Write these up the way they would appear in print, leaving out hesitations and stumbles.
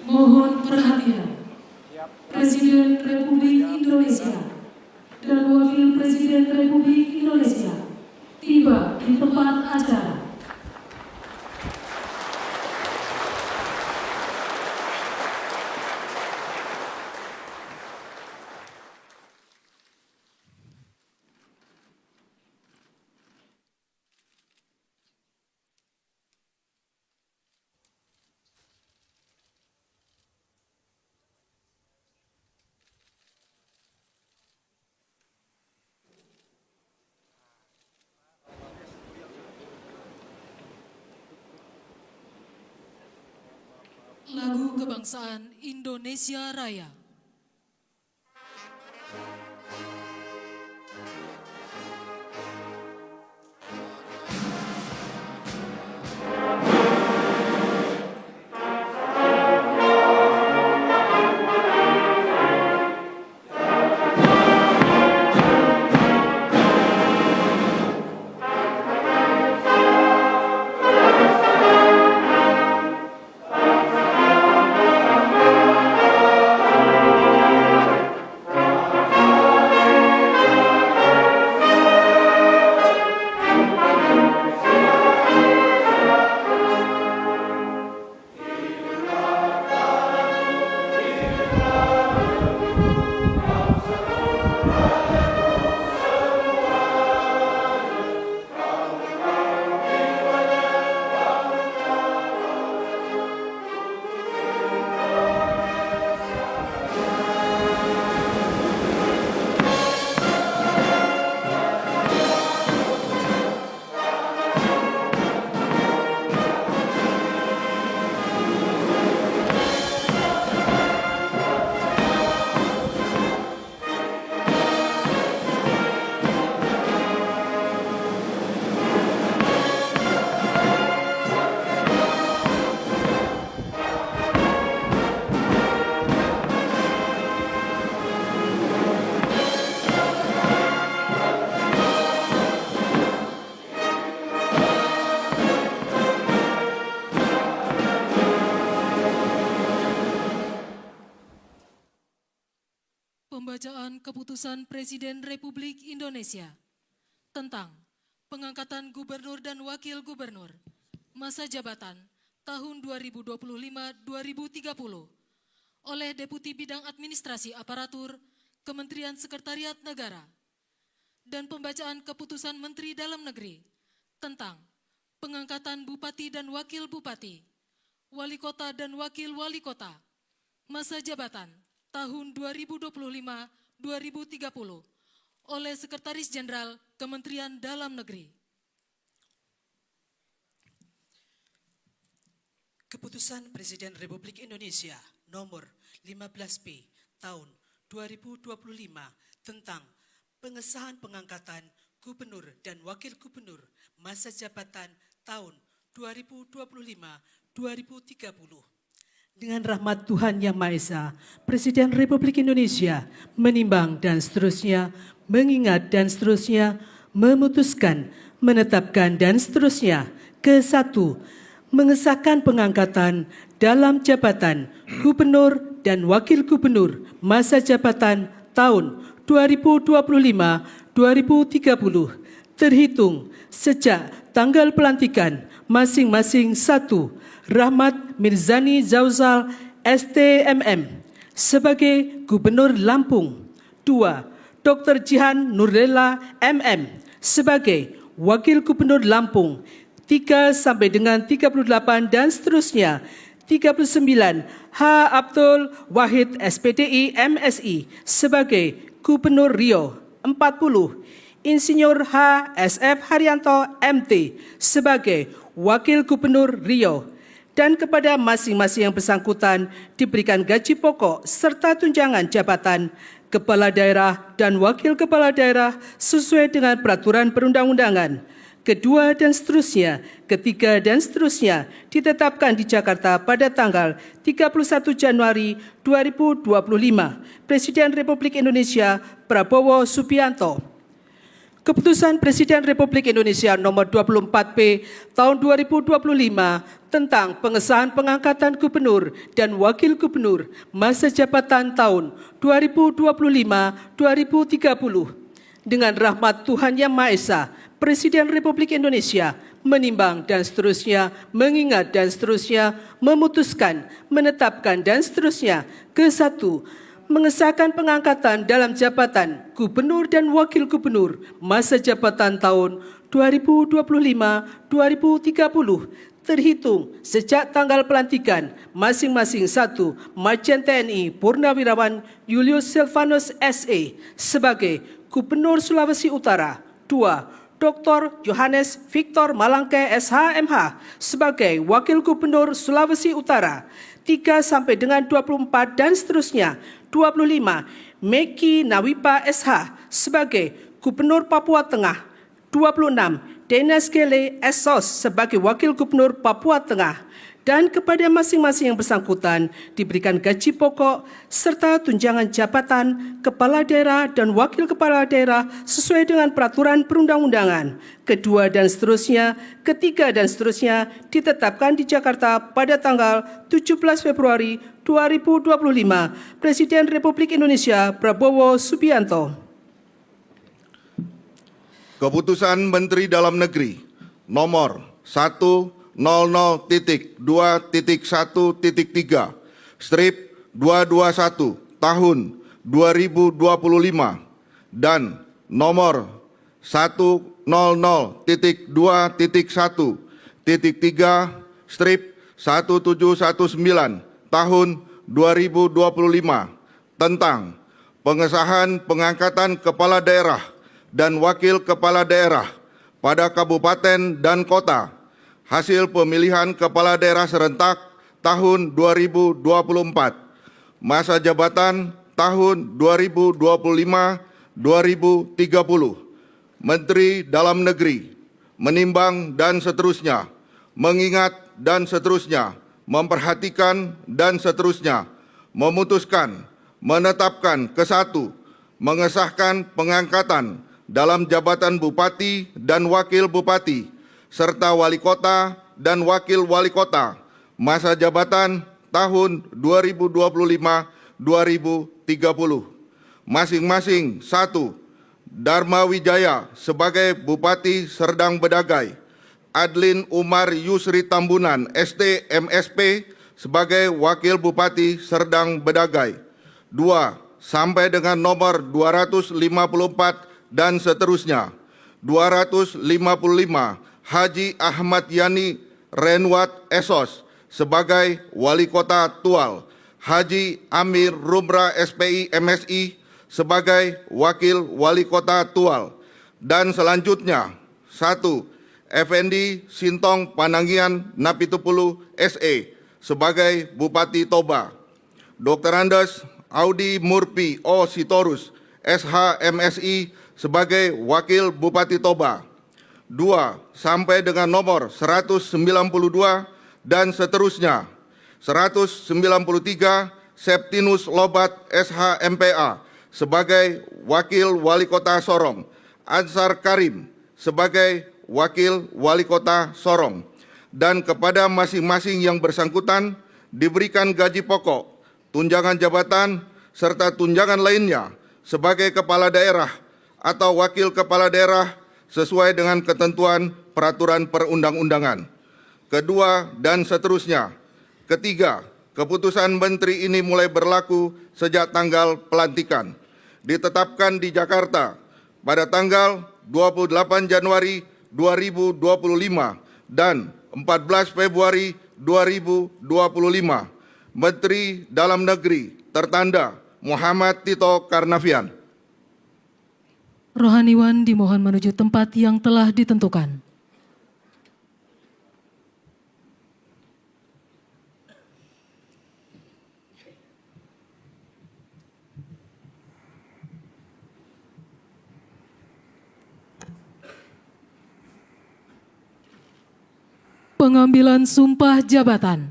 Mohon perhatian, Presiden Republik Indonesia dan Wakil Presiden Republik Indonesia tiba di tempat acara. Lagu Kebangsaan Indonesia Raya. Pembacaan Keputusan Presiden Republik Indonesia tentang pengangkatan Gubernur dan Wakil Gubernur masa jabatan tahun 2025-2030 oleh Deputi Bidang Administrasi Aparatur Kementerian Sekretariat Negara dan pembacaan Keputusan Menteri Dalam Negeri tentang pengangkatan Bupati dan Wakil Bupati, Wali Kota dan Wakil Wali Kota masa jabatan tahun 2025-2030 oleh Sekretaris Jenderal Kementerian Dalam Negeri. Keputusan Presiden Republik Indonesia nomor 15P tahun 2025 tentang pengesahan pengangkatan Gubernur dan Wakil Gubernur masa jabatan tahun 2025-2030. Dengan rahmat Tuhan Yang Maha Esa, Presiden Republik Indonesia menimbang dan seterusnya, mengingat dan seterusnya, memutuskan, menetapkan dan seterusnya. Ke-1, mengesahkan pengangkatan dalam jabatan Gubernur dan Wakil Gubernur masa jabatan tahun 2025-2030 terhitung sejak tanggal pelantikan masing-masing. 1. Rahmat Mirzani Zauzal STMM sebagai Gubernur Lampung. 2. Dr. Jihan Nurlela MM sebagai Wakil Gubernur Lampung. 3 sampai dengan 38 dan seterusnya. 39. H. Abdul Wahid SPDI MSI sebagai Gubernur Riau. 40. Insinyur H. SF Haryanto MT sebagai Wakil Gubernur Riau. Dan kepada masing-masing yang bersangkutan diberikan gaji pokok serta tunjangan jabatan kepala daerah dan wakil kepala daerah sesuai dengan peraturan perundang-undangan. Kedua dan seterusnya, ketiga dan seterusnya ditetapkan di Jakarta pada tanggal 31 Januari 2025. Presiden Republik Indonesia Prabowo Subianto. Keputusan Presiden Republik Indonesia Nomor 24P Tahun 2025 tentang pengesahan pengangkatan Gubernur dan Wakil Gubernur masa jabatan tahun 2025-2030. Dengan rahmat Tuhan Yang Maha Esa, Presiden Republik Indonesia menimbang dan seterusnya, mengingat dan seterusnya, memutuskan, menetapkan dan seterusnya. Ke-1, mengesahkan pengangkatan dalam jabatan Gubernur dan Wakil Gubernur masa jabatan tahun 2025-2030 terhitung sejak tanggal pelantikan masing-masing. 1. Majen TNI Purnawirawan Julius Silvanus SE sebagai Gubernur Sulawesi Utara. 2. Dr. Johannes Victor Malangke SHMH sebagai Wakil Gubernur Sulawesi Utara. 3 sampai dengan 24 dan seterusnya. 25. Meki Nawipa SH sebagai Gubernur Papua Tengah. 26. Denas Gele Esos sebagai Wakil Gubernur Papua Tengah. Dan kepada masing-masing yang bersangkutan diberikan gaji pokok serta tunjangan jabatan kepala daerah dan wakil kepala daerah sesuai dengan peraturan perundang-undangan. Kedua dan seterusnya, ketiga dan seterusnya ditetapkan di Jakarta pada tanggal 17 Februari 2025. Presiden Republik Indonesia Prabowo Subianto. Keputusan Menteri Dalam Negeri nomor 100.2.1.3 strip 221 tahun 2025 dan nomor 100.2.1.3 strip 1719 tahun 2025 tentang pengesahan pengangkatan kepala daerah dan wakil kepala daerah pada kabupaten dan kota hasil pemilihan kepala daerah serentak tahun 2024, masa jabatan tahun 2025-2030. Menteri Dalam Negeri menimbang dan seterusnya, mengingat dan seterusnya, memperhatikan dan seterusnya, memutuskan, menetapkan. Ke-1, mengesahkan pengangkatan dalam jabatan Bupati dan Wakil Bupati serta Wali Kota dan Wakil Wali Kota masa jabatan tahun 2025-2030. Masing-masing. 1. Dharma Wijaya sebagai Bupati Serdang Bedagai, Adlin Umar Yusri Tambunan ST MSP sebagai Wakil Bupati Serdang Bedagai. 2. Sampai dengan nomor 254 dan seterusnya. 255 Haji Ahmad Yani Renwat Esos sebagai Wali Kota Tual, Haji Amir Rumra SPI MSI sebagai Wakil Wali Kota Tual, dan selanjutnya 1. Effendi Sintong Panangian Napitupulu SE sebagai Bupati Toba, Dr. Andes Audi Murpi O Sitorus SH MSI sebagai Wakil Bupati Toba. 2. Sampai dengan nomor 192 dan seterusnya. 193 Septinus Lobat SH MPA sebagai Wakil Wali Kota Sorong, Ansar Karim sebagai Wakil Wali Kota Sorong, dan kepada masing-masing yang bersangkutan diberikan gaji pokok, tunjangan jabatan, serta tunjangan lainnya sebagai kepala daerah atau wakil kepala daerah sesuai dengan ketentuan peraturan perundang-undangan. Kedua dan seterusnya. Ketiga, keputusan menteri ini mulai berlaku sejak tanggal pelantikan. Ditetapkan di Jakarta pada tanggal 28 Januari 2025 dan 14 Februari 2025. Menteri Dalam Negeri tertanda Muhammad Tito Karnavian. Rohaniwan dimohon menuju tempat yang telah ditentukan. Pengambilan sumpah jabatan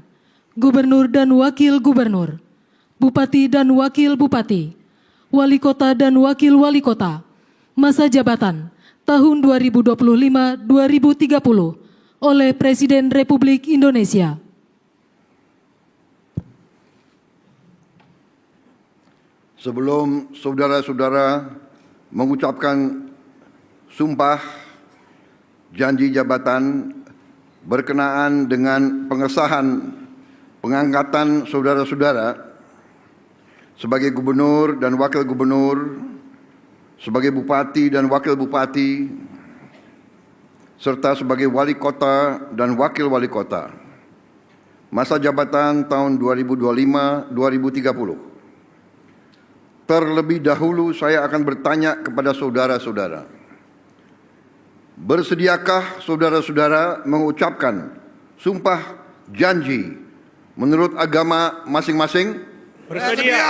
Gubernur dan Wakil Gubernur, Bupati dan Wakil Bupati, Wali Kota dan Wakil Wali Kota, masa jabatan tahun 2025-2030 oleh Presiden Republik Indonesia. Sebelum saudara-saudara mengucapkan sumpah janji jabatan berkenaan dengan pengesahan pengangkatan saudara-saudara sebagai gubernur dan wakil gubernur, sebagai bupati dan wakil bupati, serta sebagai wali kota dan wakil wali kota. Masa jabatan tahun 2025-2030. Terlebih dahulu saya akan bertanya kepada saudara-saudara. Bersediakah saudara-saudara mengucapkan sumpah janji menurut agama masing-masing? Bersedia.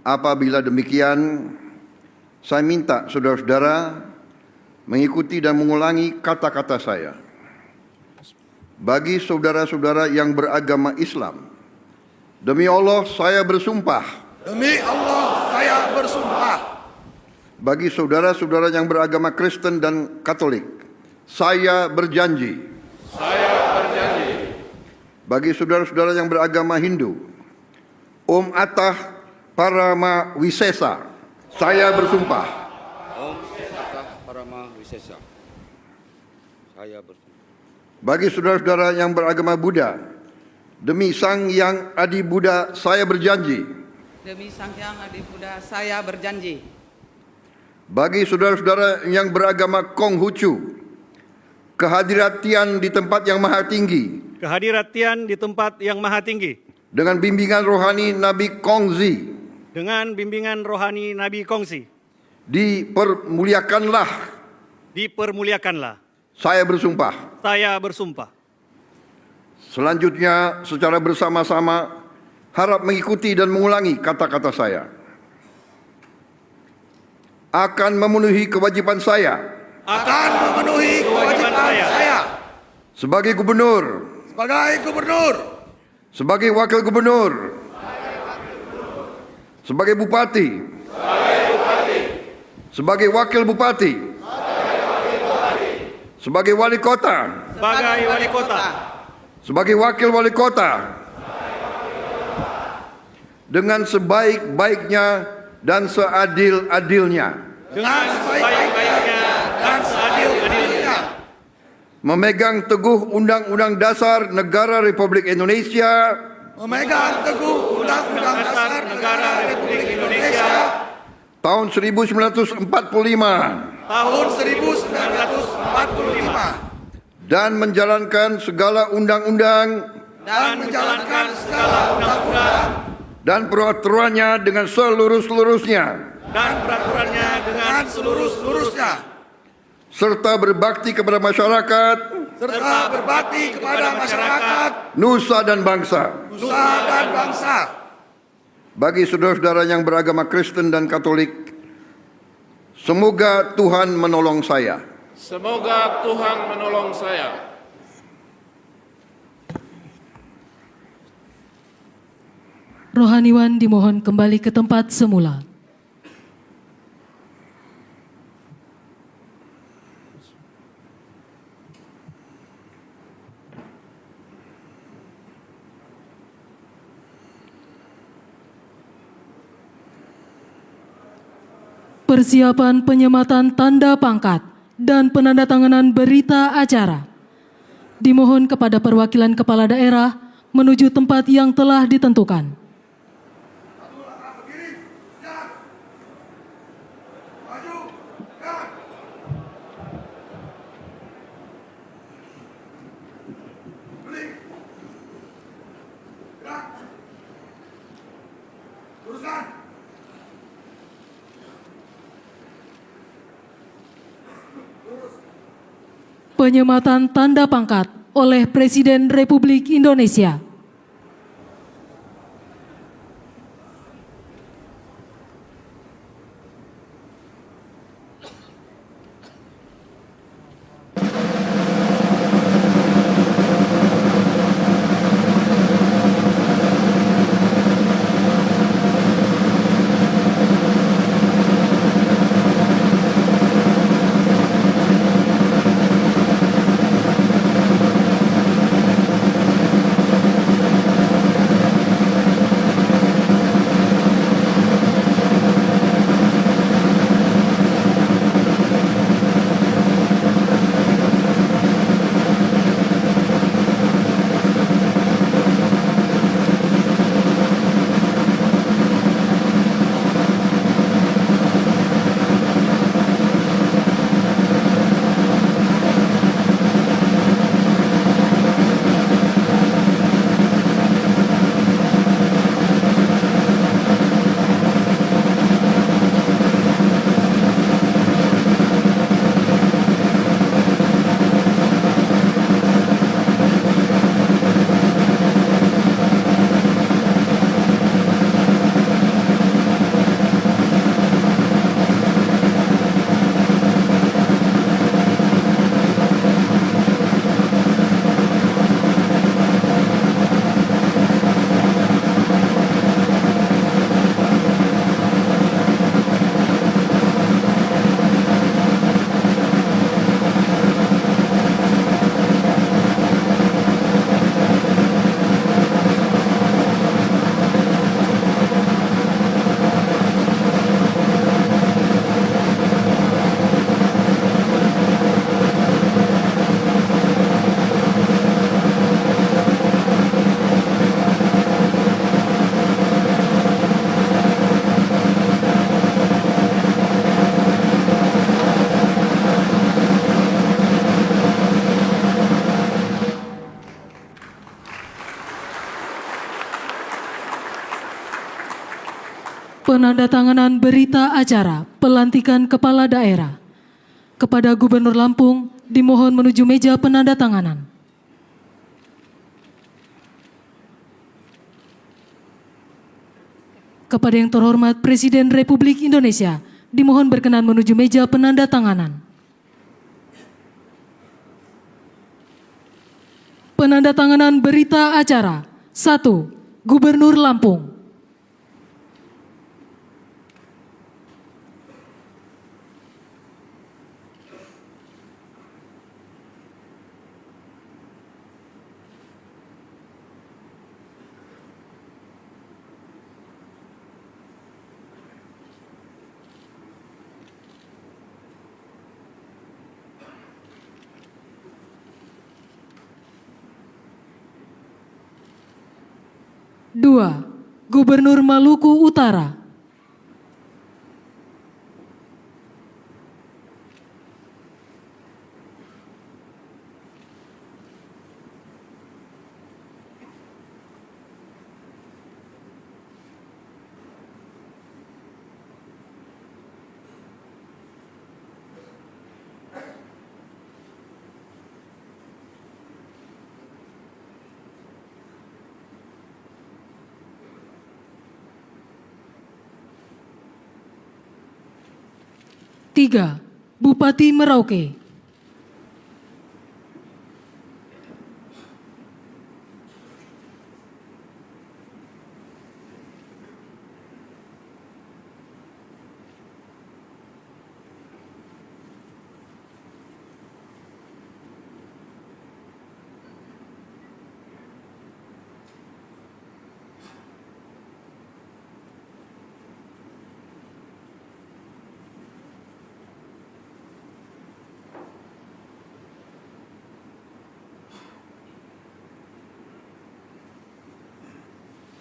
Apabila demikian, saya minta saudara-saudara mengikuti dan mengulangi kata-kata saya. Bagi saudara-saudara yang beragama Islam, demi Allah saya bersumpah. Demi Allah saya bersumpah. Bagi saudara-saudara yang beragama Kristen dan Katolik, saya berjanji. Saya berjanji. Bagi saudara-saudara yang beragama Hindu, Om Atah Parama Wisesa, saya bersumpah. Om Atah Parama Wisesa, saya bersumpah. Bagi saudara-saudara yang beragama Buddha, demi Sang Yang Adi Buddha, saya berjanji. Demi Sang Hyang Adi Buddha, saya berjanji. Bagi saudara-saudara yang beragama Konghucu, kehadiran Tian di tempat yang maha tinggi, Kehadiran Tian di tempat yang maha tinggi, dengan bimbingan rohani Nabi Kongzi, dengan bimbingan rohani Nabi Kongsi, dipermuliakanlah. saya bersumpah. Saya bersumpah. Selanjutnya secara bersama-sama harap mengikuti dan mengulangi kata-kata saya. Akan memenuhi kewajiban saya Akan memenuhi kewajiban saya sebagai gubernur, sebagai gubernur, sebagai wakil gubernur, sebagai bupati, sebagai wakil bupati, sebagai wali kota, sebagai wali kota, sebagai wakil wali kota, dengan sebaik-baiknya dan seadil-adilnya, dengan sebaik-baiknya dan seadil-adilnya, memegang teguh Undang-Undang Dasar Negara Republik Indonesia, memegang teguh Undang-Undang Dasar Negara Republik Indonesia tahun 1945, tahun 1945, dan menjalankan segala undang-undang dan menjalankan segala undang-undang dan peraturannya dengan seluruh-seluruhnya, dan peraturannya dengan seluruh-seluruhnya, serta berbakti kepada masyarakat, serta berbakti kepada masyarakat, nusa dan bangsa. nusa dan bangsa. Bagi saudara-saudara yang beragama Kristen dan Katolik, semoga Tuhan menolong saya. Semoga Tuhan menolong saya. Rohaniwan dimohon kembali ke tempat semula. Persiapan penyematan tanda pangkat dan penandatanganan berita acara. Dimohon kepada perwakilan kepala daerah menuju tempat yang telah ditentukan. Penyematan tanda pangkat oleh Presiden Republik Indonesia. Penandatanganan berita acara pelantikan kepala daerah. Kepada Gubernur Lampung dimohon menuju meja penandatanganan. Kepada yang terhormat Presiden Republik Indonesia dimohon berkenan menuju meja penandatanganan. Penandatanganan berita acara. 1. Gubernur Lampung. Dua, Gubernur Maluku Utara. Tiga, Bupati Merauke.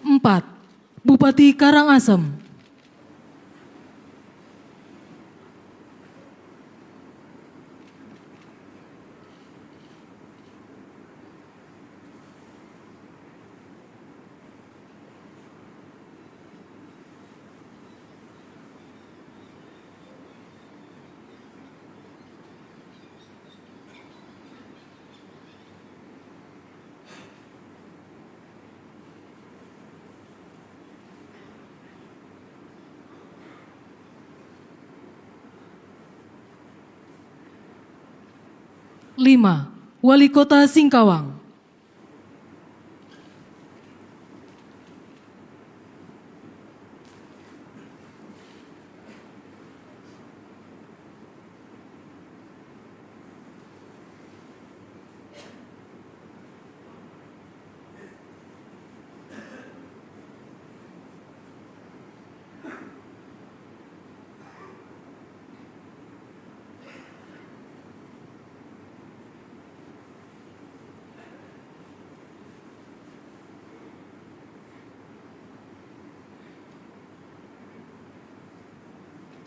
Empat, Bupati Karangasem. Lima, Wali Kota Singkawang.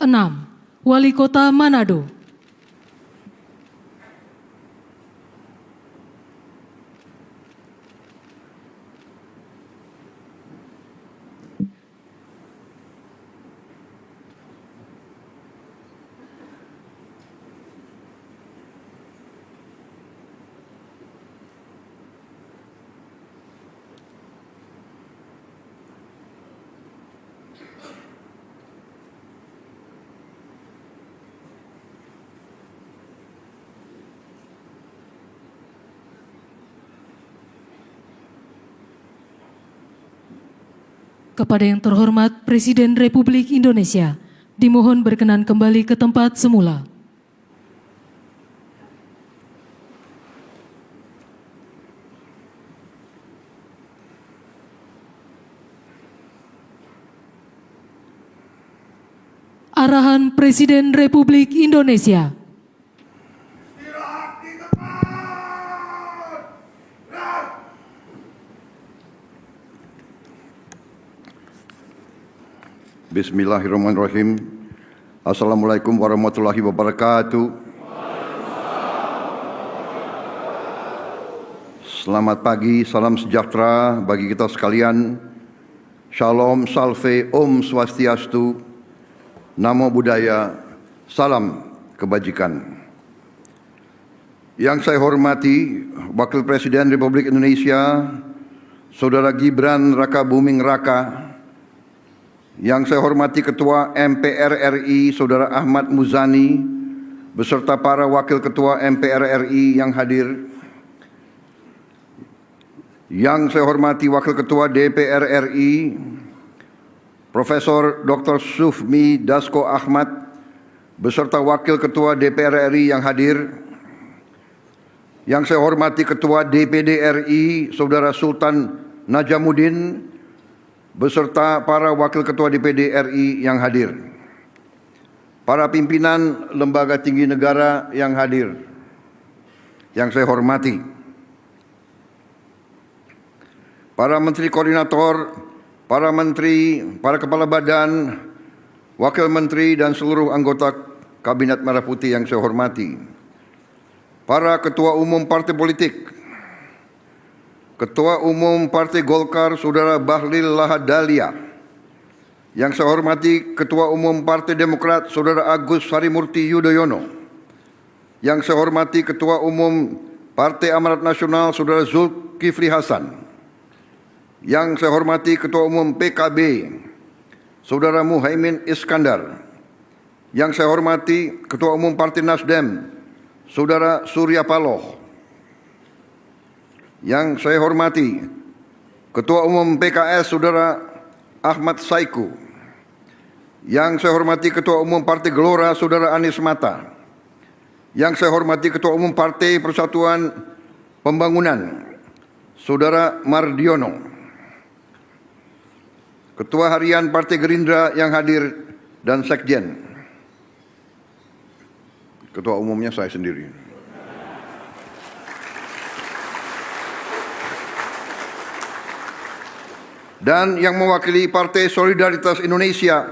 Enam, Wali Kota Manado. Kepada yang terhormat Presiden Republik Indonesia, dimohon berkenan kembali ke tempat semula. Arahan Presiden Republik Indonesia. Bismillahirrahmanirrahim. Assalamualaikum warahmatullahi wabarakatuh. Selamat pagi, salam sejahtera bagi kita sekalian. Shalom, Salve, Om Swastiastu, Namo Buddhaya, Salam Kebajikan. Yang saya hormati Wakil Presiden Republik Indonesia, Saudara Gibran Rakabuming Raka. Yang saya hormati Ketua MPR RI, Saudara Ahmad Muzani, beserta para Wakil Ketua MPR RI yang hadir. Yang saya hormati Wakil Ketua DPR RI, Profesor Dr. Sufmi Dasko Ahmad, beserta Wakil Ketua DPR RI yang hadir. Yang saya hormati Ketua DPD RI, Saudara Sultan Najamuddin, beserta para Wakil Ketua DPD RI yang hadir. Para pimpinan lembaga tinggi negara yang hadir, yang saya hormati. Para menteri koordinator, para menteri, para kepala badan, wakil menteri dan seluruh anggota Kabinet Merah Putih yang saya hormati. Para ketua umum partai politik, Ketua Umum Partai Golkar Saudara Bahlil Lahadalia. Yang saya hormati Ketua Umum Partai Demokrat Saudara Agus Harimurti Yudhoyono. Yang saya hormati Ketua Umum Partai Amanat Nasional Saudara Zulkifli Hasan. Yang saya hormati Ketua Umum PKB Saudara Muhaimin Iskandar. Yang saya hormati Ketua Umum Partai Nasdem Saudara Surya Paloh. Yang saya hormati Ketua Umum PKS Saudara Ahmad Saiku. Yang saya hormati Ketua Umum Partai Gelora Saudara Anies Mata. Yang saya hormati Ketua Umum Partai Persatuan Pembangunan Saudara Mardiono. Ketua Harian Partai Gerindra yang hadir dan Sekjen. Ketua umumnya saya sendiri. Dan yang mewakili Partai Solidaritas Indonesia,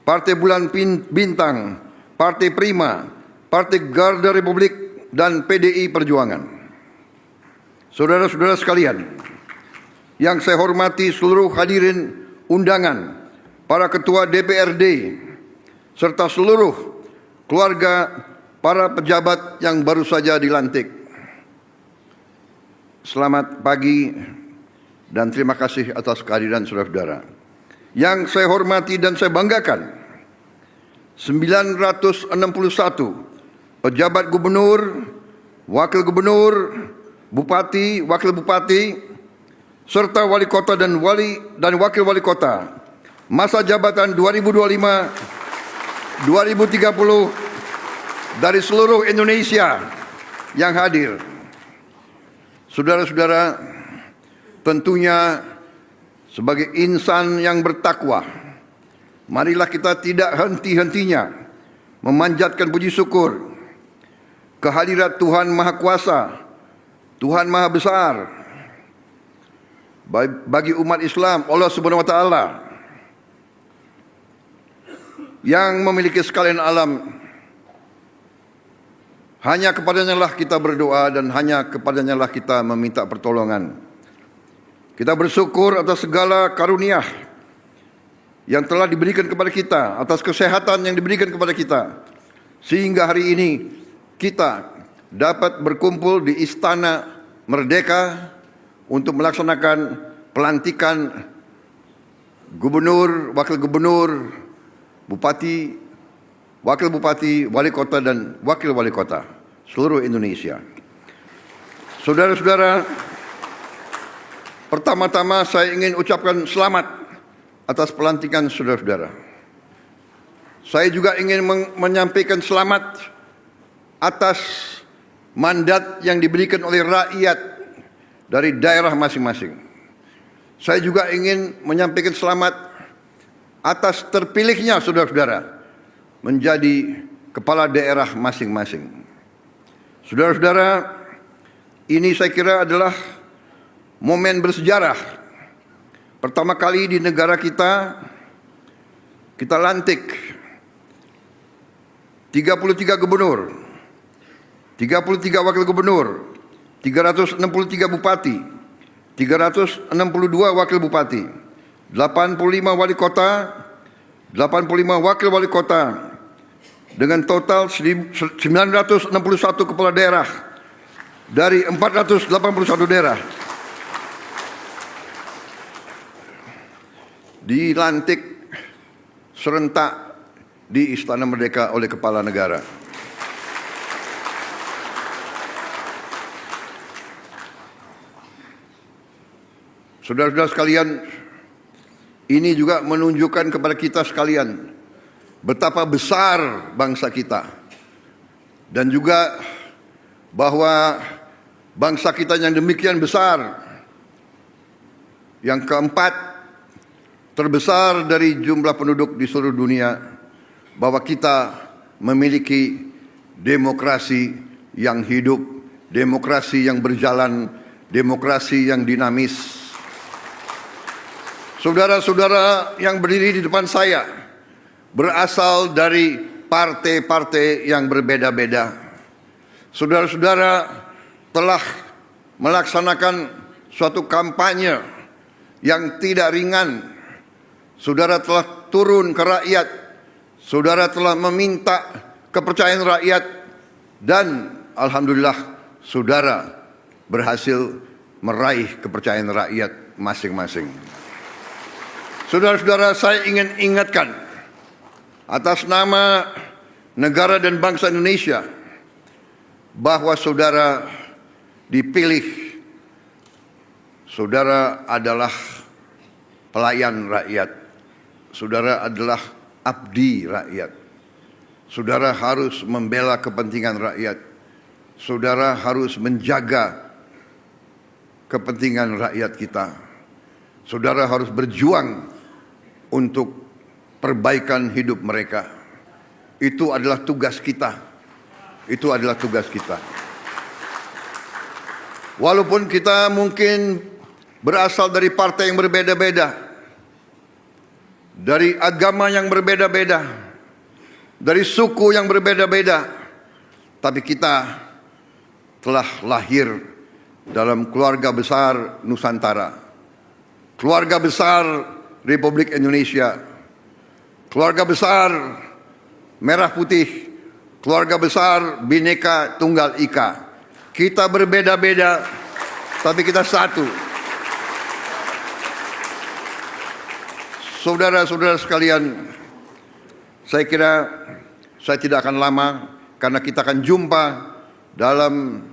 Partai Bulan Bintang, Partai Prima, Partai Garda Republik, dan PDI Perjuangan. Saudara-saudara sekalian, yang saya hormati seluruh hadirin undangan, para ketua DPRD, serta seluruh keluarga para pejabat yang baru saja dilantik. Selamat pagi dan terima kasih atas kehadiran saudara-saudara. Yang saya hormati dan saya banggakan, 961 pejabat gubernur, wakil gubernur, bupati, wakil bupati, serta wali kota dan wakil wali kota masa jabatan 2025-2030 dari seluruh Indonesia yang hadir. Saudara-saudara, tentunya sebagai insan yang bertakwa, marilah kita tidak henti-hentinya memanjatkan puji syukur kehadirat Tuhan Maha Kuasa, Tuhan Maha Besar, bagi umat Islam, Allah Subhanahu wa Ta'ala, yang memiliki sekalian alam. Hanya kepadanya lah kita berdoa dan hanya kepadanya lah kita meminta pertolongan. Kita bersyukur atas segala karunia yang telah diberikan kepada kita, atas kesehatan yang diberikan kepada kita, sehingga hari ini kita dapat berkumpul di Istana Merdeka untuk melaksanakan pelantikan gubernur, wakil gubernur, bupati, wakil bupati, wali kota dan wakil wali kota seluruh Indonesia. Saudara-saudara, pertama-tama saya ingin ucapkan selamat atas pelantikan saudara-saudara. Saya juga ingin menyampaikan selamat atas mandat yang diberikan oleh rakyat dari daerah masing-masing. Saya juga ingin menyampaikan selamat atas terpilihnya saudara-saudara menjadi kepala daerah masing-masing. Saudara-saudara, ini saya kira adalah momen bersejarah. Pertama kali di negara kita lantik 33 gubernur, 33 wakil gubernur, 363 bupati, 362 wakil bupati, 85 wali kota, 85 wakil wali kota, dengan total 961 kepala daerah dari 481 daerah dilantik serentak di Istana Merdeka oleh Kepala Negara. Saudara-saudara sekalian, ini juga menunjukkan kepada kita sekalian betapa besar bangsa kita, dan juga bahwa bangsa kita yang demikian besar, yang keempat terbesar dari jumlah penduduk di seluruh dunia, bahwa kita memiliki demokrasi yang hidup, demokrasi yang berjalan, demokrasi yang dinamis. Saudara-saudara yang berdiri di depan saya berasal dari partai-partai yang berbeda-beda. Saudara-saudara telah melaksanakan suatu kampanye yang tidak ringan. Saudara telah turun ke rakyat. Saudara telah meminta kepercayaan rakyat. Dan alhamdulillah saudara berhasil meraih kepercayaan rakyat masing-masing. Saudara-saudara, saya ingin ingatkan atas nama negara dan bangsa Indonesia bahwa saudara dipilih. Saudara adalah pelayan rakyat. Saudara adalah abdi rakyat. Saudara harus membela kepentingan rakyat. Saudara harus menjaga kepentingan rakyat kita. Saudara harus berjuang untuk perbaikan hidup mereka. Itu adalah tugas kita. Itu adalah tugas kita. Walaupun kita mungkin berasal dari partai yang berbeda-beda, dari agama yang berbeda-beda, dari suku yang berbeda-beda, tapi kita telah lahir dalam keluarga besar Nusantara, keluarga besar Republik Indonesia, keluarga besar Merah Putih, keluarga besar Bhinneka Tunggal Ika. Kita berbeda-beda, tapi kita satu. Saudara-saudara sekalian, saya kira saya tidak akan lama karena kita akan jumpa dalam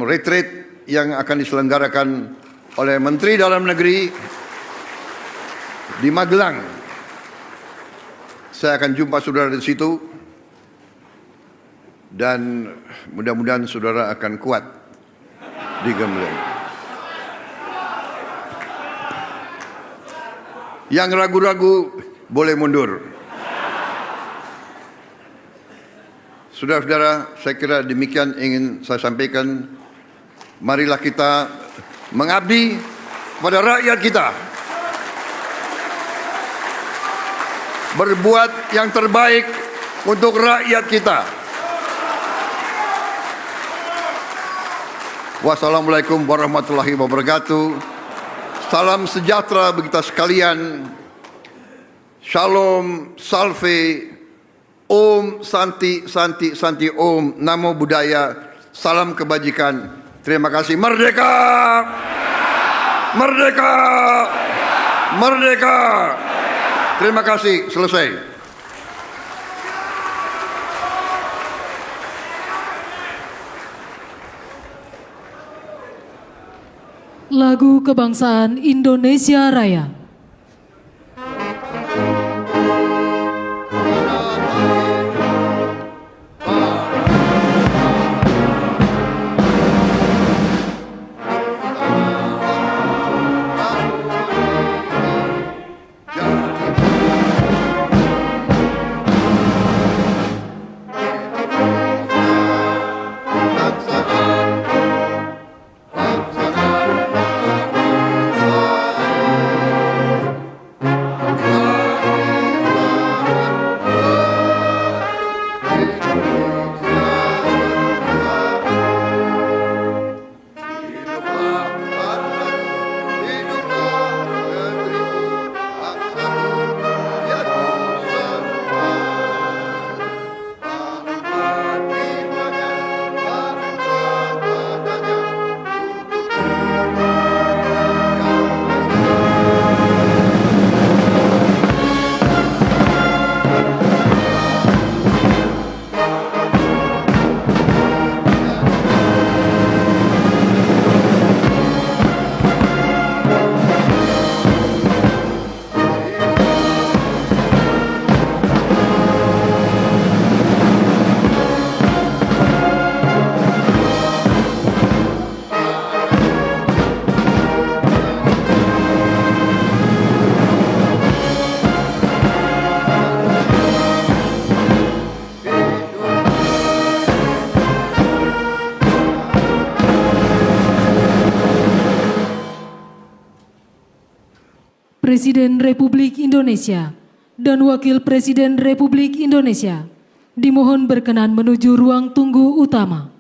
retreat yang akan diselenggarakan oleh Menteri Dalam Negeri di Magelang. Saya akan jumpa saudara di situ dan mudah-mudahan saudara akan kuat di Gembleng. Yang ragu-ragu boleh mundur. Saudara-saudara, saya kira demikian ingin saya sampaikan. Marilah kita mengabdi pada rakyat kita, berbuat yang terbaik untuk rakyat kita. Wassalamualaikum warahmatullahi wabarakatuh. Salam sejahtera bagi kita sekalian. Shalom, salve, Om, Santi, Santi, Santi, Om, Namo Buddhaya, salam kebajikan. Terima kasih. Merdeka! Merdeka! Merdeka! Terima kasih. Selesai. Lagu Kebangsaan Indonesia Raya. Presiden Republik Indonesia dan Wakil Presiden Republik Indonesia dimohon berkenan menuju ruang tunggu utama.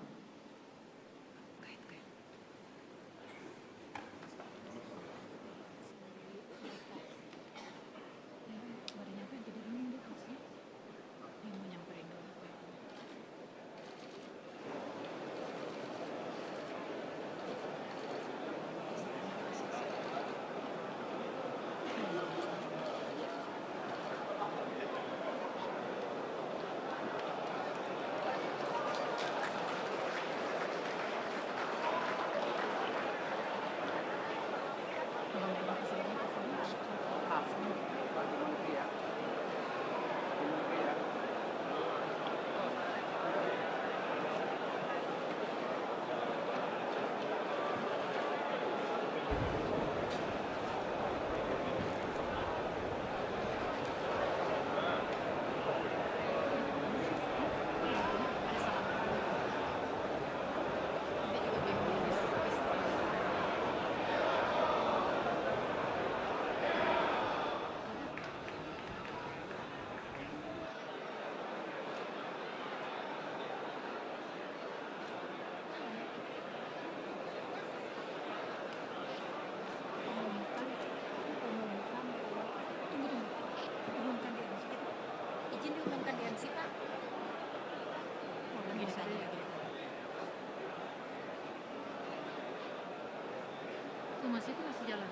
Masih jalan.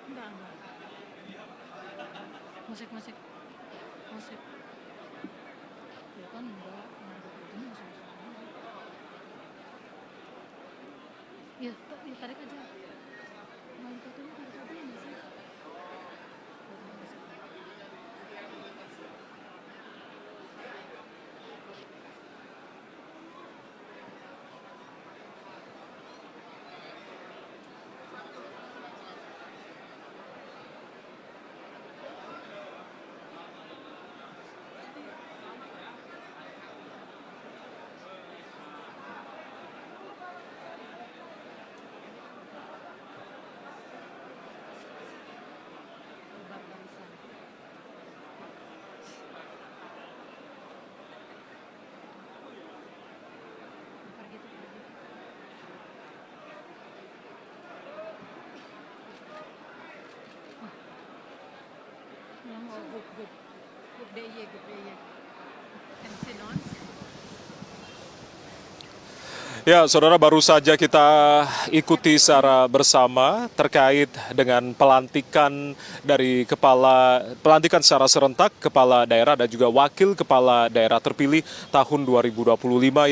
Enggak. Masih. Ya kan enggak. Ini masih. Ya, tarik aja. Mau fotonya tarik aja ya sih. Good day. MC Nons. Ya, saudara, baru saja kita ikuti secara bersama terkait dengan pelantikan secara serentak kepala daerah dan juga wakil kepala daerah terpilih tahun 2025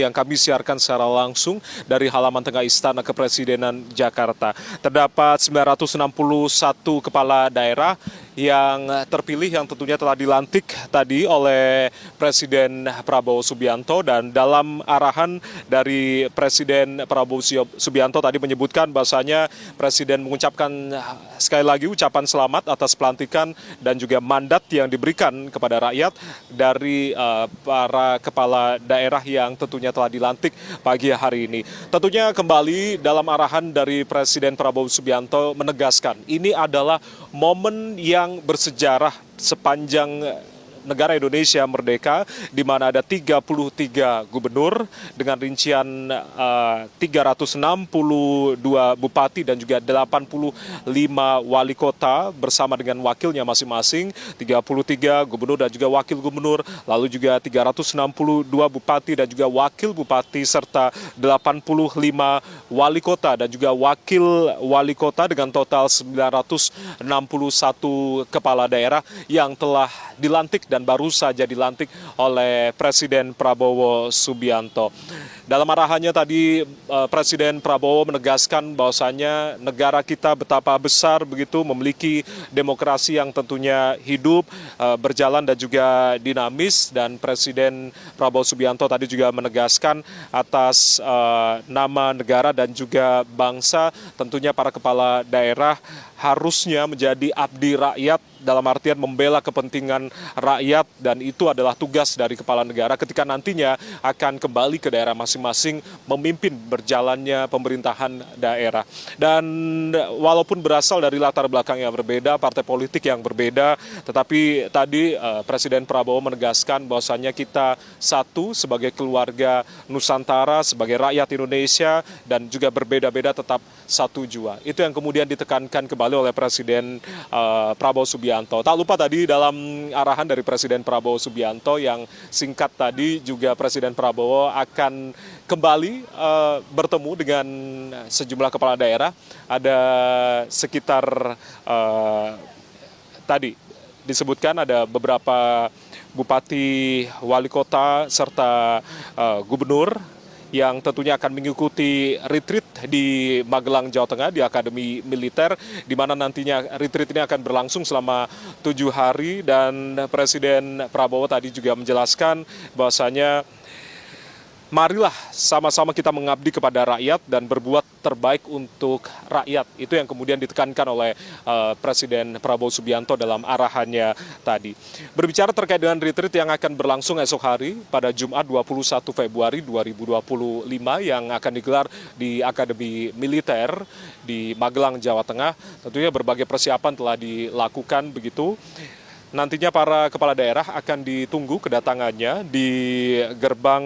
yang kami siarkan secara langsung dari halaman tengah Istana Kepresidenan Jakarta. Terdapat 961 kepala daerah yang terpilih yang tentunya telah dilantik tadi oleh Presiden Prabowo Subianto, dan dalam arahan dari Presiden Prabowo Subianto tadi menyebutkan bahasanya Presiden mengucapkan sekali lagi ucapan selamat atas pelantikan dan juga mandat yang diberikan kepada rakyat dari para kepala daerah yang tentunya telah dilantik pagi hari ini. Tentunya kembali dalam arahan dari Presiden Prabowo Subianto menegaskan ini adalah momen yang bersejarah sepanjang negara Indonesia merdeka, di mana ada 33 gubernur dengan rincian 362 bupati dan juga 85 wali kota bersama dengan wakilnya masing-masing, 33 gubernur dan juga wakil gubernur, lalu juga 362 bupati dan juga wakil bupati, serta 85 wali kota dan juga wakil wali kota dengan total 961 kepala daerah yang telah dilantik dan baru saja dilantik oleh Presiden Prabowo Subianto. Dalam arahannya tadi Presiden Prabowo menegaskan bahwasannya negara kita betapa besar begitu, memiliki demokrasi yang tentunya hidup, berjalan dan juga dinamis, dan Presiden Prabowo Subianto tadi juga menegaskan atas nama negara dan juga bangsa, tentunya para kepala daerah harusnya menjadi abdi rakyat dalam artian membela kepentingan rakyat, dan itu adalah tugas dari kepala negara ketika nantinya akan kembali ke daerah masing-masing memimpin berjalannya pemerintahan daerah. Dan walaupun berasal dari latar belakang yang berbeda, partai politik yang berbeda, tetapi tadi Presiden Prabowo menegaskan bahwasannya kita satu sebagai keluarga Nusantara, sebagai rakyat Indonesia, dan juga berbeda-beda tetap satu jua. Itu yang kemudian ditekankan kembali oleh Presiden Prabowo Subianto. Tak lupa tadi dalam arahan dari Presiden Prabowo Subianto yang singkat tadi juga Presiden Prabowo akan kembali bertemu dengan sejumlah kepala daerah. Ada sekitar tadi disebutkan ada beberapa bupati, wali kota, serta gubernur yang tentunya akan mengikuti retreat di Magelang, Jawa Tengah di Akademi Militer, di mana nantinya retreat ini akan berlangsung selama 7 hari, dan Presiden Prabowo tadi juga menjelaskan bahwasanya marilah sama-sama kita mengabdi kepada rakyat dan berbuat terbaik untuk rakyat. Itu yang kemudian ditekankan oleh Presiden Prabowo Subianto dalam arahannya tadi. Berbicara terkait dengan retreat yang akan berlangsung esok hari pada Jumat 21 Februari 2025 yang akan digelar di Akademi Militer di Magelang, Jawa Tengah, tentunya berbagai persiapan telah dilakukan begitu. Nantinya para kepala daerah akan ditunggu kedatangannya di gerbang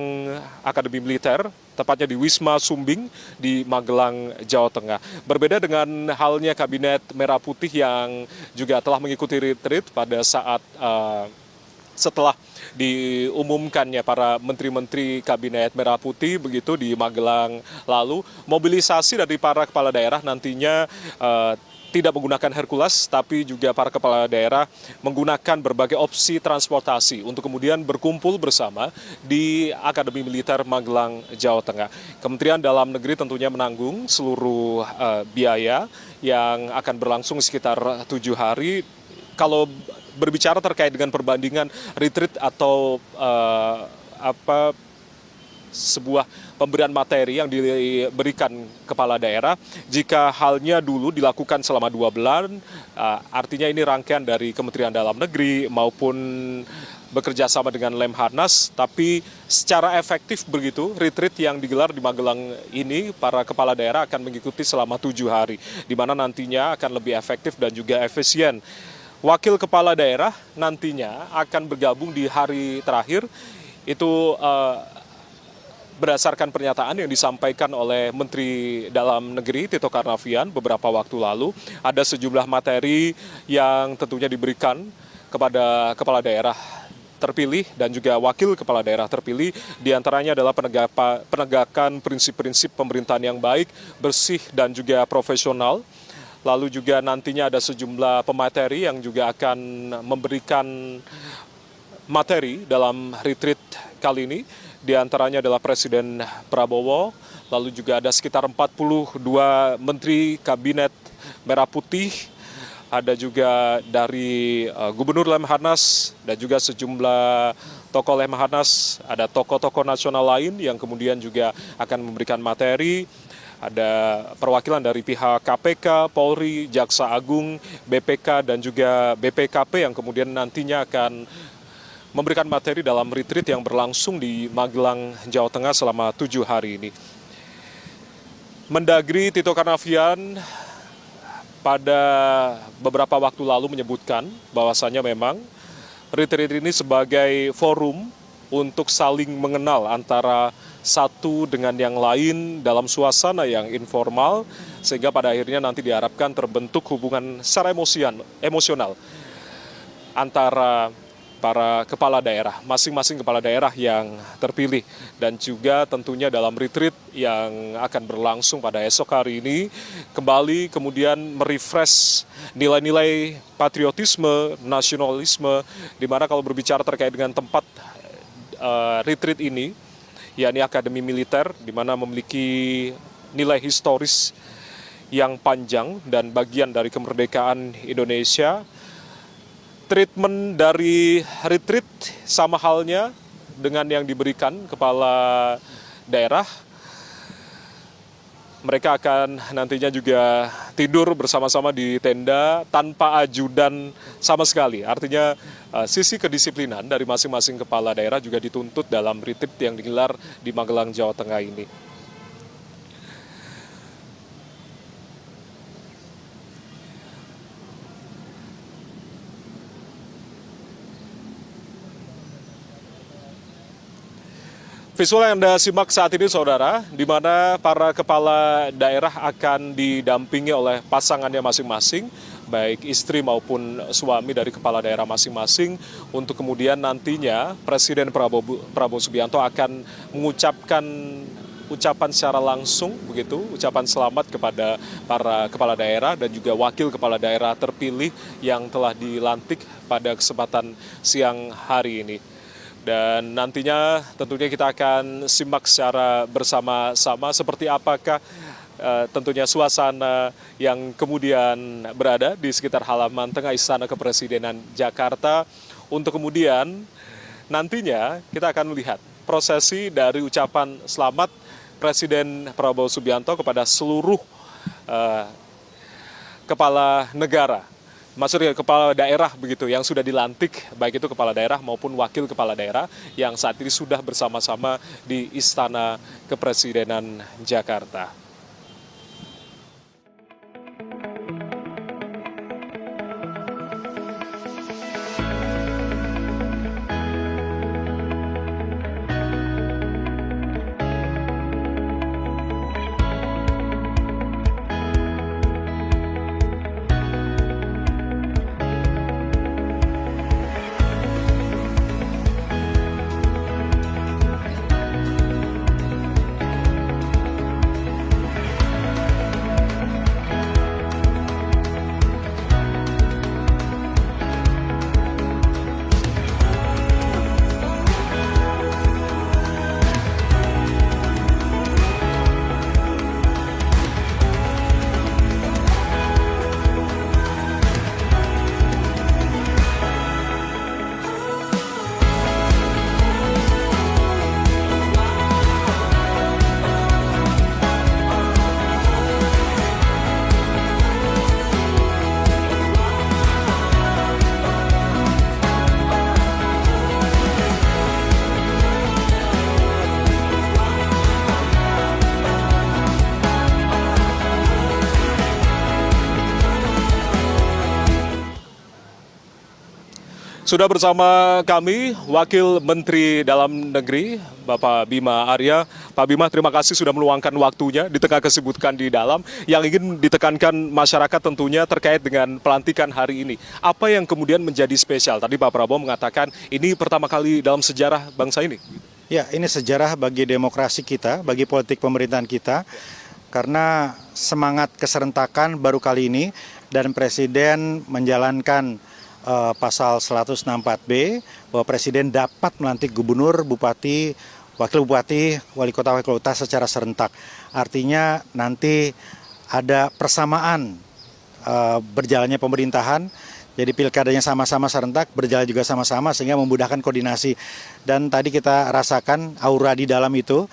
Akademi Militer, tepatnya di Wisma Sumbing di Magelang, Jawa Tengah. Berbeda dengan halnya Kabinet Merah Putih yang juga telah mengikuti retreat pada saat setelah diumumkannya para menteri-menteri Kabinet Merah Putih begitu di Magelang lalu. Mobilisasi dari para kepala daerah nantinya tidak menggunakan Hercules, tapi juga para kepala daerah menggunakan berbagai opsi transportasi untuk kemudian berkumpul bersama di Akademi Militer Magelang, Jawa Tengah. Kementerian Dalam Negeri tentunya menanggung seluruh biaya yang akan berlangsung sekitar 7 hari. Kalau berbicara terkait dengan perbandingan retreat atau sebuah pemberian materi yang diberikan kepala daerah, jika halnya dulu dilakukan selama 2 bulan, artinya ini rangkaian dari Kementerian Dalam Negeri maupun bekerja sama dengan Lemhanas, tapi secara efektif begitu, retreat yang digelar di Magelang ini, para kepala daerah akan mengikuti selama 7 hari, di mana nantinya akan lebih efektif dan juga efisien. Wakil kepala daerah nantinya akan bergabung di hari terakhir, itu berdasarkan pernyataan yang disampaikan oleh Menteri Dalam Negeri Tito Karnavian beberapa waktu lalu, ada sejumlah materi yang tentunya diberikan kepada kepala daerah terpilih dan juga wakil kepala daerah terpilih, diantaranya adalah penegakan prinsip-prinsip pemerintahan yang baik, bersih dan juga profesional. Lalu juga nantinya ada sejumlah pemateri yang juga akan memberikan materi dalam retreat kali ini. Di antaranya adalah Presiden Prabowo, lalu juga ada sekitar 42 Menteri Kabinet Merah Putih, ada juga dari Gubernur Lemhanas dan juga sejumlah tokoh Lemhanas, ada tokoh-tokoh nasional lain yang kemudian juga akan memberikan materi. Ada perwakilan dari pihak KPK, Polri, Jaksa Agung, BPK dan juga BPKP yang kemudian nantinya akan memberikan materi dalam retreat yang berlangsung di Magelang, Jawa Tengah selama 7 hari ini. Mendagri Tito Karnavian pada beberapa waktu lalu menyebutkan bahwasannya memang retreat ini sebagai forum untuk saling mengenal antara satu dengan yang lain dalam suasana yang informal, sehingga pada akhirnya nanti diharapkan terbentuk hubungan secara emosional antara para kepala daerah, masing-masing kepala daerah yang terpilih, dan juga tentunya dalam retreat yang akan berlangsung pada esok hari ini kembali kemudian merefresh nilai-nilai patriotisme, nasionalisme, di mana kalau berbicara terkait dengan tempat retreat ini, yakni Akademi Militer, di mana memiliki nilai historis yang panjang dan bagian dari kemerdekaan Indonesia. Treatment dari retreat sama halnya dengan yang diberikan kepala daerah. Mereka akan nantinya juga tidur bersama-sama di tenda tanpa ajudan sama sekali. Artinya sisi kedisiplinan dari masing-masing kepala daerah juga dituntut dalam retreat yang digelar di Magelang, Jawa Tengah ini. Visual yang Anda simak saat ini, saudara, di mana para kepala daerah akan didampingi oleh pasangannya masing-masing, baik istri maupun suami dari kepala daerah masing-masing, untuk kemudian nantinya Presiden Prabowo Subianto akan mengucapkan ucapan secara langsung, begitu, ucapan selamat kepada para kepala daerah dan juga wakil kepala daerah terpilih yang telah dilantik pada kesempatan siang hari ini. Dan nantinya tentunya kita akan simak secara bersama-sama seperti apakah tentunya suasana yang kemudian berada di sekitar halaman tengah Istana Kepresidenan Jakarta, untuk kemudian nantinya kita akan melihat prosesi dari ucapan selamat Presiden Prabowo Subianto kepada seluruh kepala negara, maksudnya kepala daerah begitu, yang sudah dilantik, baik itu kepala daerah maupun wakil kepala daerah yang saat ini sudah bersama-sama di Istana Kepresidenan Jakarta. Sudah bersama kami Wakil Menteri Dalam Negeri, Bapak Bima Arya. Pak Bima, terima kasih sudah meluangkan waktunya di tengah kesibukan di dalam. Yang ingin ditekankan masyarakat tentunya terkait dengan pelantikan hari ini. Apa yang kemudian menjadi spesial? Tadi Pak Prabowo mengatakan ini pertama kali dalam sejarah bangsa ini. Ya, ini sejarah bagi demokrasi kita, bagi politik pemerintahan kita. Karena semangat keserentakan baru kali ini dan Presiden menjalankan pasal 164B bahwa Presiden dapat melantik gubernur, bupati, wakil bupati, wali kota secara serentak. Artinya nanti ada persamaan berjalannya pemerintahan, jadi pilkadanya sama-sama serentak, berjalan juga sama-sama sehingga memudahkan koordinasi. Dan tadi kita rasakan aura di dalam itu,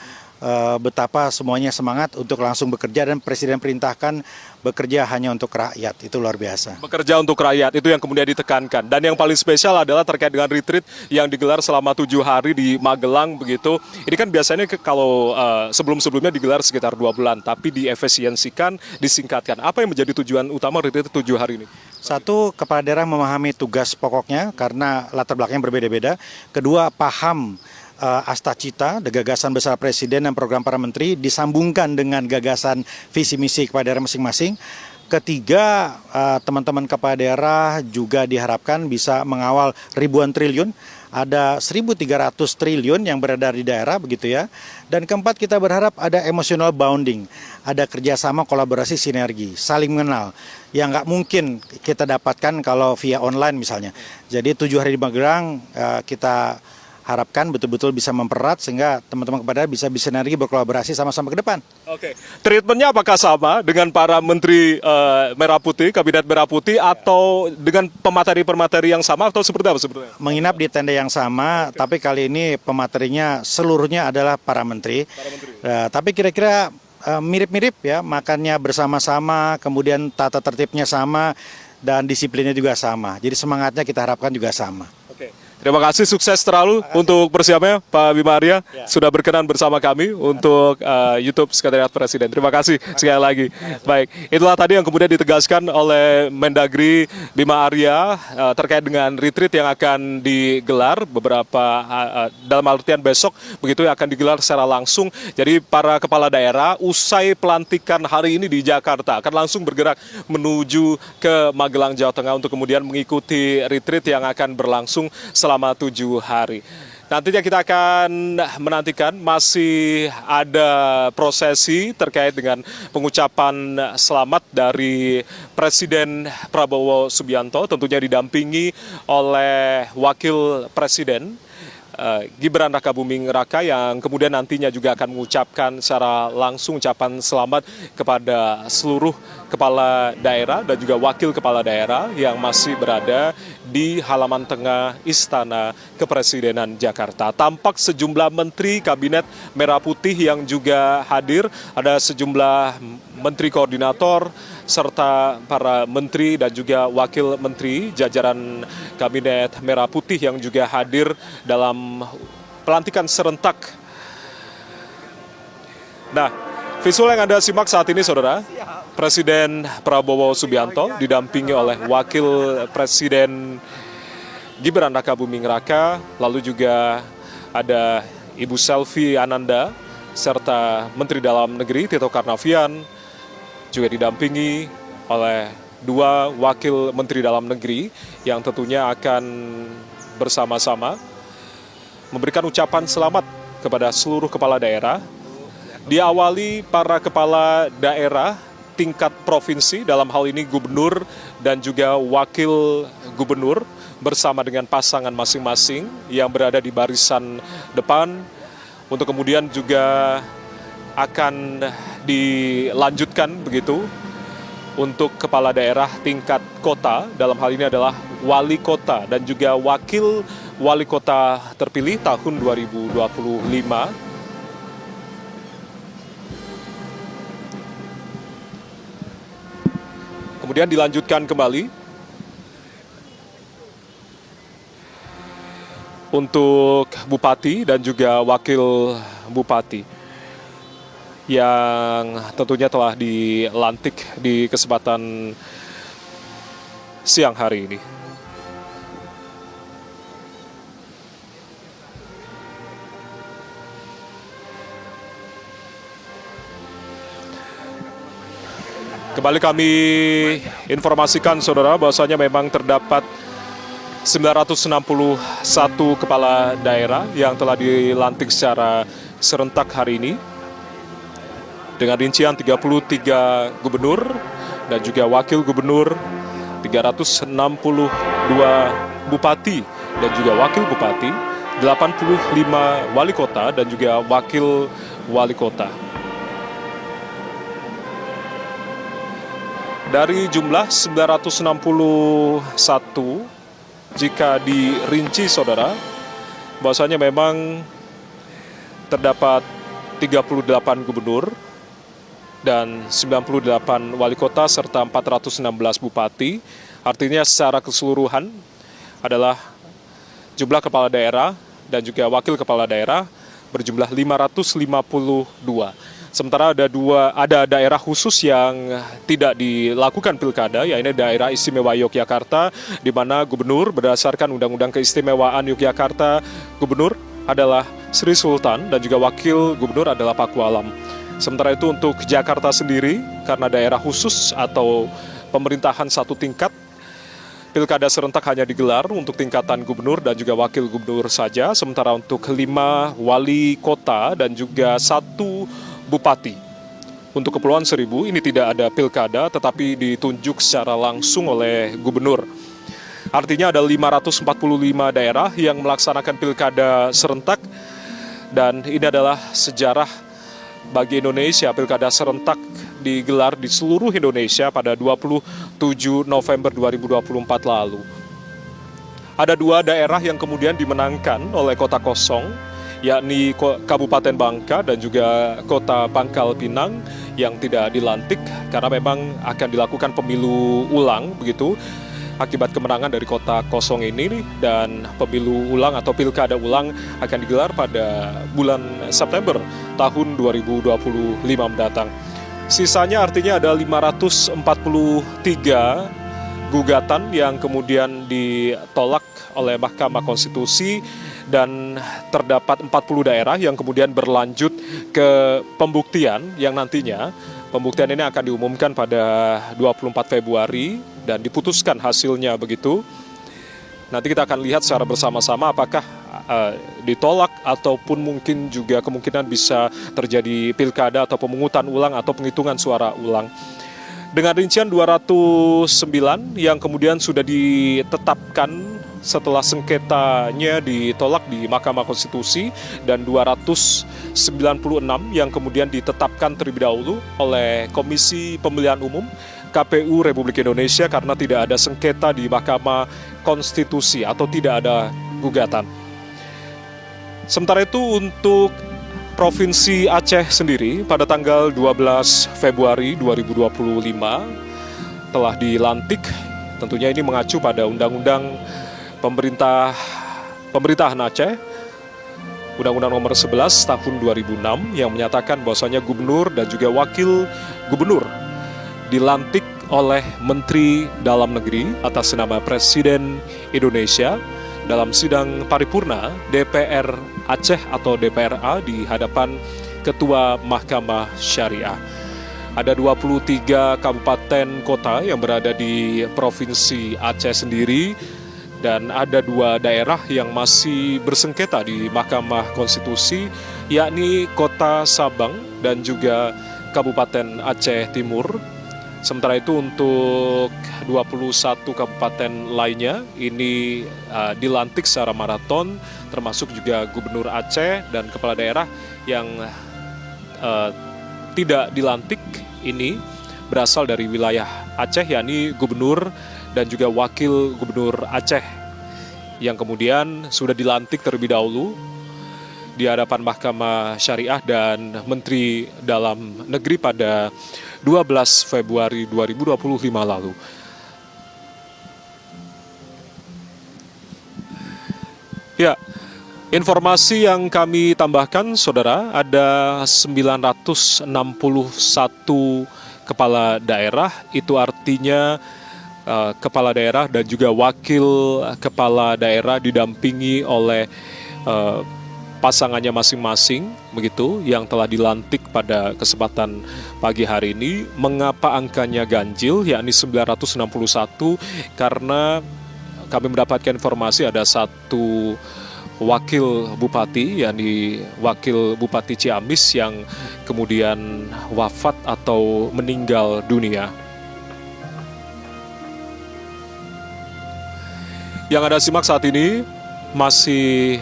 betapa semuanya semangat untuk langsung bekerja dan Presiden perintahkan bekerja hanya untuk rakyat. Itu luar biasa. Bekerja untuk rakyat, itu yang kemudian ditekankan. Dan yang paling spesial adalah terkait dengan retreat yang digelar selama 7 hari di Magelang begitu. Ini kan biasanya kalau sebelum-sebelumnya digelar sekitar 2 bulan, tapi diefisiensikan, disingkatkan. Apa yang menjadi tujuan utama retreat 7 hari ini? Satu, kepala daerah memahami tugas pokoknya karena latar belakangnya berbeda-beda. Kedua, paham asta cita, gagasan besar Presiden dan program para menteri disambungkan dengan gagasan visi misi kepala daerah masing-masing. Ketiga, teman-teman kepala daerah juga diharapkan bisa mengawal ribuan triliun. Ada 1.300 triliun yang beredar di daerah begitu ya. Dan keempat, kita berharap ada emotional bonding, ada kerjasama, kolaborasi, sinergi, saling mengenal yang nggak mungkin kita dapatkan kalau via online misalnya. Jadi 7 hari di Magelang kita harapkan betul-betul bisa mempererat sehingga teman-teman kepala daerah bisa bersinergi, berkolaborasi sama-sama ke depan. Oke, treatmentnya apakah sama dengan para menteri Merah Putih, Kabinet Merah Putih, atau dengan pemateri-pemateri yang sama atau seperti apa sebetulnya? Menginap di tenda yang sama, tapi kali ini pematerinya seluruhnya adalah para menteri. Tapi kira-kira mirip-mirip ya, makannya bersama-sama, kemudian tata tertibnya sama, dan disiplinnya juga sama. Jadi semangatnya kita harapkan juga sama. Oke. Terima kasih, sukses terlalu untuk persiapannya Pak Bima Arya sudah berkenan bersama kami untuk YouTube Sekretariat Presiden. Terima kasih sekali lagi. Baik, itulah tadi yang kemudian ditegaskan oleh Mendagri Bima Arya terkait dengan retreat yang akan digelar beberapa dalam artian besok begitu yang akan digelar secara langsung. Jadi para kepala daerah usai pelantikan hari ini di Jakarta akan langsung bergerak menuju ke Magelang, Jawa Tengah untuk kemudian mengikuti retreat yang akan berlangsung selama 7 hari. Nantinya kita akan menantikan masih ada prosesi terkait dengan pengucapan selamat dari Presiden Prabowo Subianto, tentunya didampingi oleh Wakil Presiden Gibran Rakabuming Raka yang kemudian nantinya juga akan mengucapkan secara langsung ucapan selamat kepada seluruh kepala daerah dan juga wakil kepala daerah yang masih berada di halaman tengah Istana Kepresidenan Jakarta. Tampak sejumlah menteri Kabinet Merah Putih yang juga hadir, ada sejumlah menteri koordinator serta para menteri dan juga wakil menteri jajaran Kabinet Merah Putih yang juga hadir dalam pelantikan serentak. Nah, visual yang Anda simak saat ini, Saudara, Presiden Prabowo Subianto didampingi oleh Wakil Presiden Gibran Rakabuming Raka, lalu juga ada Ibu Selvi Ananda, serta Menteri Dalam Negeri Tito Karnavian, juga didampingi oleh 2 Wakil Menteri Dalam Negeri yang tentunya akan bersama-sama memberikan ucapan selamat kepada seluruh kepala daerah. Diawali para kepala daerah tingkat provinsi, dalam hal ini gubernur dan juga wakil gubernur bersama dengan pasangan masing-masing yang berada di barisan depan, untuk kemudian juga akan dilanjutkan begitu untuk kepala daerah tingkat kota, dalam hal ini adalah wali kota dan juga wakil wali kota terpilih tahun 2025. Kemudian dilanjutkan kembali untuk bupati dan juga wakil bupati yang tentunya telah dilantik di kesempatan siang hari ini. Kembali kami informasikan, Saudara, bahwasanya memang terdapat 961 kepala daerah yang telah dilantik secara serentak hari ini, dengan rincian 33 gubernur dan juga wakil gubernur, 362 bupati dan juga wakil bupati, 85 wali kota dan juga wakil wali kota. Dari jumlah 961, jika dirinci, Saudara, bahwasanya memang terdapat 38 gubernur dan 98 wali kota serta 416 bupati. Artinya secara keseluruhan adalah jumlah kepala daerah dan juga wakil kepala daerah berjumlah 552. Sementara ada daerah khusus yang tidak dilakukan pilkada, yaitu daerah istimewa Yogyakarta, di mana gubernur berdasarkan Undang-Undang Keistimewaan Yogyakarta, gubernur adalah Sri Sultan dan juga wakil gubernur adalah Pakualam. Sementara itu untuk Jakarta sendiri, karena daerah khusus atau pemerintahan satu tingkat, pilkada serentak hanya digelar untuk tingkatan gubernur dan juga wakil gubernur saja. Sementara untuk 5 wali kota dan juga 1 bupati. Untuk Kepulauan Seribu ini tidak ada pilkada tetapi ditunjuk secara langsung oleh gubernur. Artinya ada 545 daerah yang melaksanakan pilkada serentak, dan ini adalah sejarah bagi Indonesia. Pilkada serentak digelar di seluruh Indonesia pada 27 November 2024 lalu. Ada 2 daerah yang kemudian dimenangkan oleh kota kosong, yakni Kabupaten Bangka dan juga Kota Pangkal Pinang yang tidak dilantik karena memang akan dilakukan pemilu ulang begitu akibat kemenangan dari kota kosong ini, dan pemilu ulang atau pilkada ulang akan digelar pada bulan September tahun 2025 mendatang. Sisanya artinya ada 543 gugatan yang kemudian ditolak oleh Mahkamah Konstitusi, dan terdapat 40 daerah yang kemudian berlanjut ke pembuktian yang nantinya pembuktian ini akan diumumkan pada 24 Februari dan diputuskan hasilnya begitu. Nanti kita akan lihat secara bersama-sama apakah ditolak ataupun mungkin juga kemungkinan bisa terjadi pilkada atau pemungutan ulang atau penghitungan suara ulang. Dengan rincian 209 yang kemudian sudah ditetapkan setelah sengketanya ditolak di Mahkamah Konstitusi, dan 296 yang kemudian ditetapkan terlebih dahulu oleh Komisi Pemilihan Umum KPU Republik Indonesia karena tidak ada sengketa di Mahkamah Konstitusi atau tidak ada gugatan. Sementara itu untuk Provinsi Aceh sendiri pada tanggal 12 Februari 2025 telah dilantik, tentunya ini mengacu pada Undang-Undang Pemerintahan Aceh, Undang-Undang Nomor 11 Tahun 2006 yang menyatakan bahwasanya gubernur dan juga wakil gubernur dilantik oleh Menteri Dalam Negeri atas nama Presiden Indonesia dalam sidang paripurna DPR Aceh atau DPRA di hadapan Ketua Mahkamah Syariah. Ada 23 kabupaten kota yang berada di Provinsi Aceh sendiri, dan ada 2 daerah yang masih bersengketa di Mahkamah Konstitusi, yakni Kota Sabang dan juga Kabupaten Aceh Timur. Sementara itu untuk 21 kabupaten lainnya ini dilantik secara maraton, termasuk juga Gubernur Aceh dan Kepala Daerah yang tidak dilantik ini berasal dari wilayah Aceh, yakni Gubernur dan juga Wakil Gubernur Aceh yang kemudian sudah dilantik terlebih dahulu di hadapan Mahkamah Syariah dan Menteri Dalam Negeri pada 12 Februari 2025 lalu. Ya, informasi yang kami tambahkan, saudara, ada 961 kepala daerah, itu artinya kepala daerah dan juga wakil kepala daerah didampingi oleh pasangannya masing-masing begitu yang telah dilantik pada kesempatan pagi hari ini. Mengapa angkanya ganjil yakni 961? Karena kami mendapatkan informasi ada satu wakil bupati, yakni wakil Bupati Ciamis yang kemudian wafat atau meninggal dunia. Yang Anda simak saat ini masih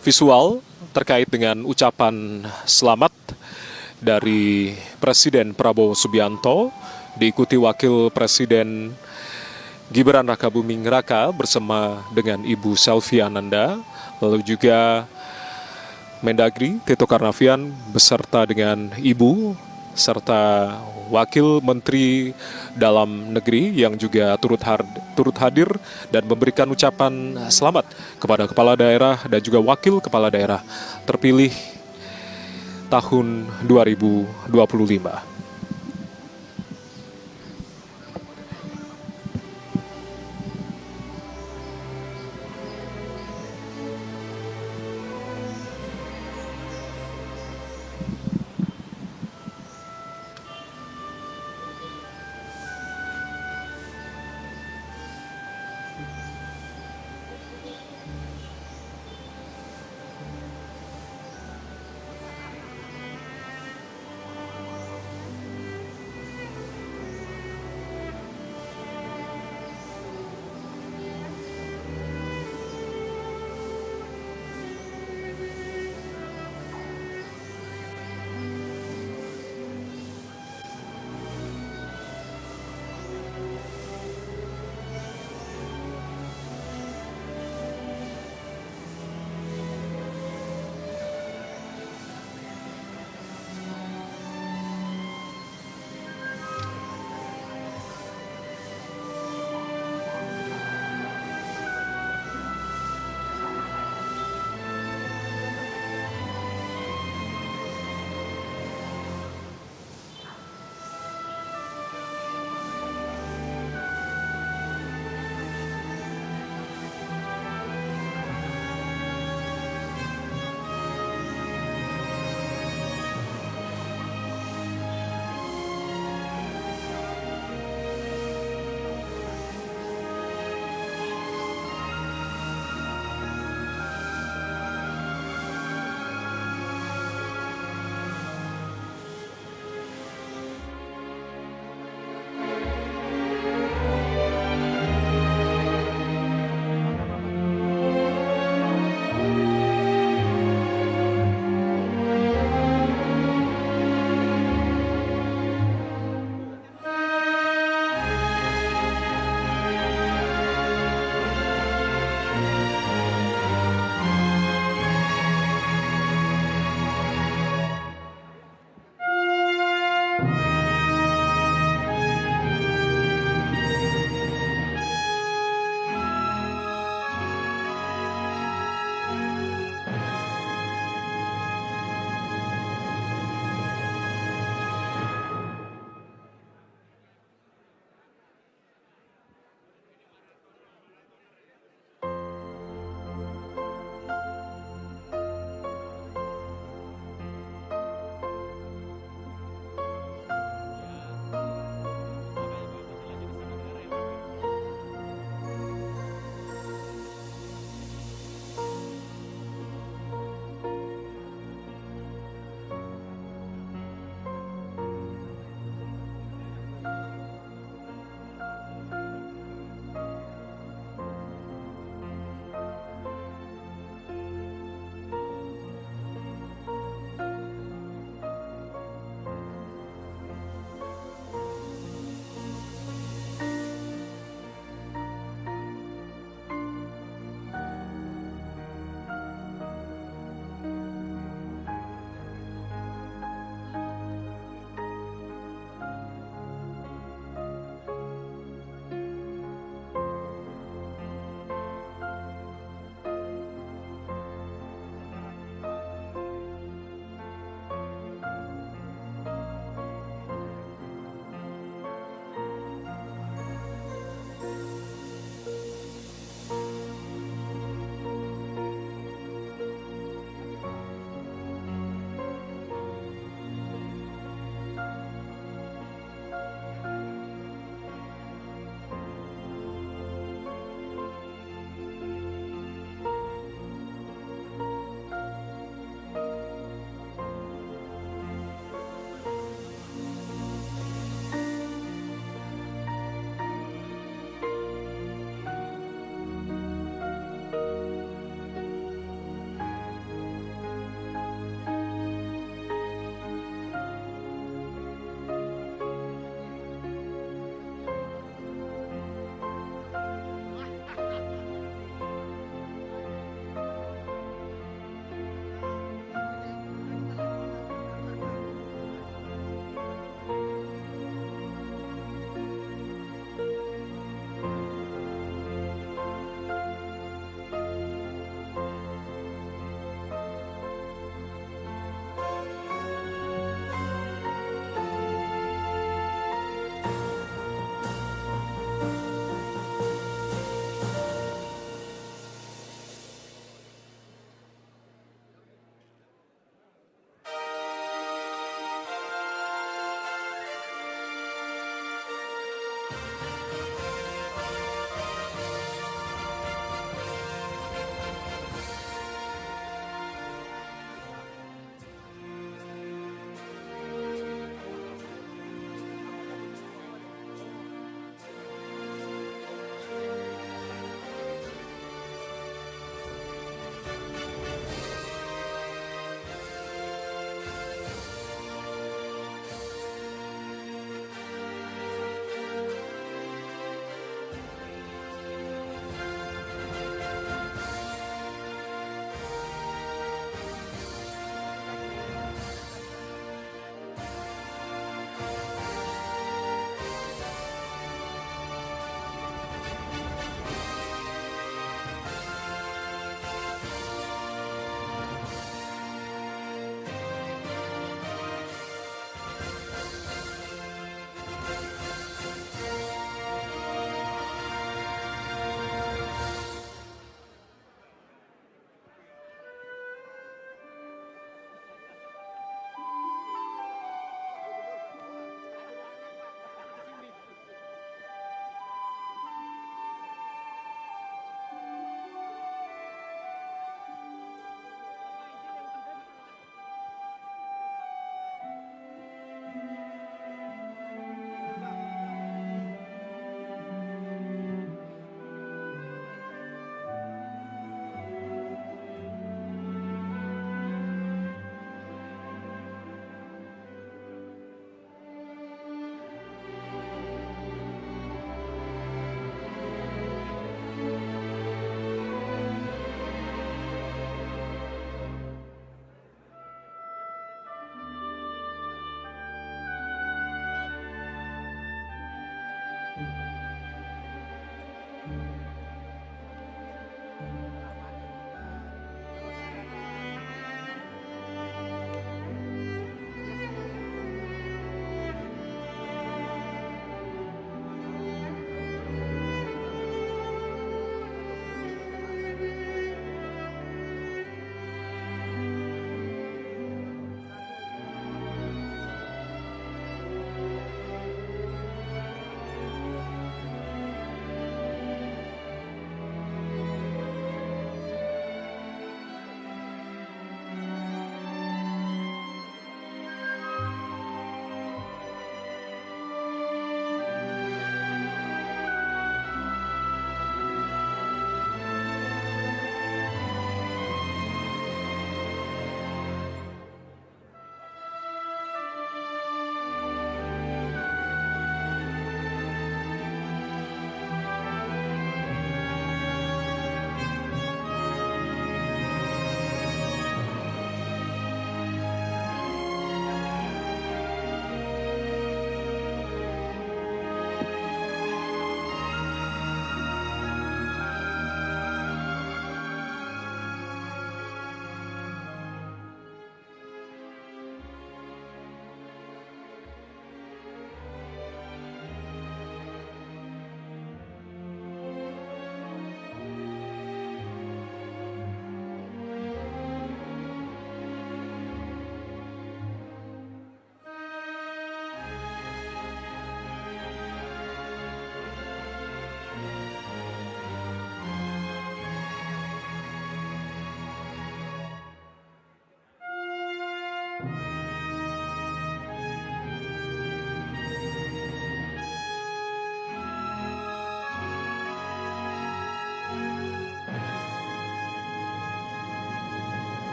visual terkait dengan ucapan selamat dari Presiden Prabowo Subianto, diikuti Wakil Presiden Gibran Rakabuming Raka bersama dengan Ibu Selvi Ananda, lalu juga Mendagri Tito Karnavian beserta dengan Ibu, serta Wakil Menteri Dalam Negeri yang juga turut hadir dan memberikan ucapan selamat kepada kepala daerah dan juga wakil kepala daerah terpilih tahun 2025.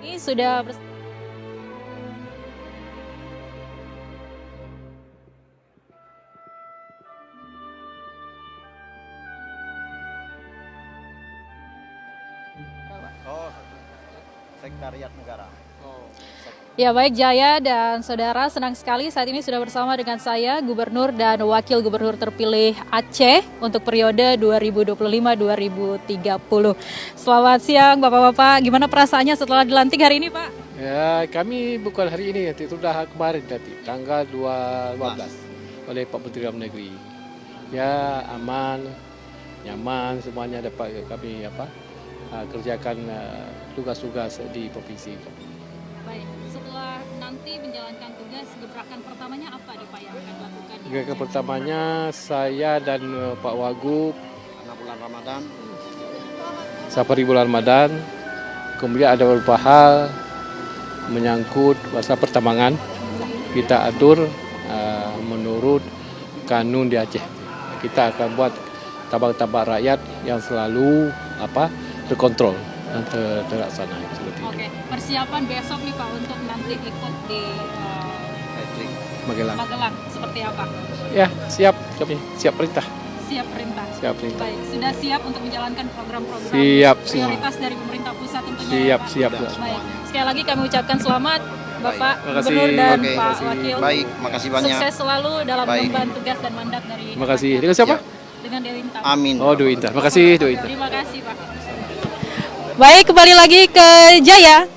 Ini sudah Sekretariat Negara. Ya baik Jaya dan saudara, senang sekali saat ini sudah bersama dengan saya Gubernur dan Wakil Gubernur terpilih Aceh untuk periode 2025-2030. Selamat siang Bapak-Bapak, gimana perasaannya setelah dilantik hari ini Pak? Ya, kami bukan hari ini, nanti sudah kemarin nanti tanggal 15 oleh Pak Menteri Dalam Negeri. Ya, aman, nyaman, semuanya dapat kami kerjakan tugas-tugas di provinsi kami. Baik, setelah nanti menjalankan tugas, gebrakan pertamanya apa nih Pak yang akan lakukan? Gebrakan pertamanya saya dan Pak Wagub Karena bulan Ramadan. safari bulan Ramadan, kemudian ada beberapa hal menyangkut masa pertambangan kita atur menurut kanun di Aceh. Kita akan buat tambang-tambang rakyat yang selalu terkontrol dan terlaksana seperti itu. Oke, persiapan besok nih Pak untuk nanti ikut di Magelang. Magelang seperti apa? Ya, siap kami, siap perintah. Siap perintah. Siap perintah. Baik, sudah siap untuk menjalankan program-program Siap semua. prioritas dari pemerintah pusat tentunya. Siap, ya, Pak? siap. Baik, sekali lagi kami ucapkan selamat Bapak Terima kasih. Gubernur dan Oke, Pak Wakil. Baik, makasih banyak. Sukses selalu dalam Baik. mengemban tugas dan mandat dari Terima kasih. rakyat. Dengan siapa? Dengan Dewi Intan. Amin. Oh, Dewi Intan. Terima kasih, Dewi Intan. Terima kasih Pak. Baik, kembali lagi ke Jaya.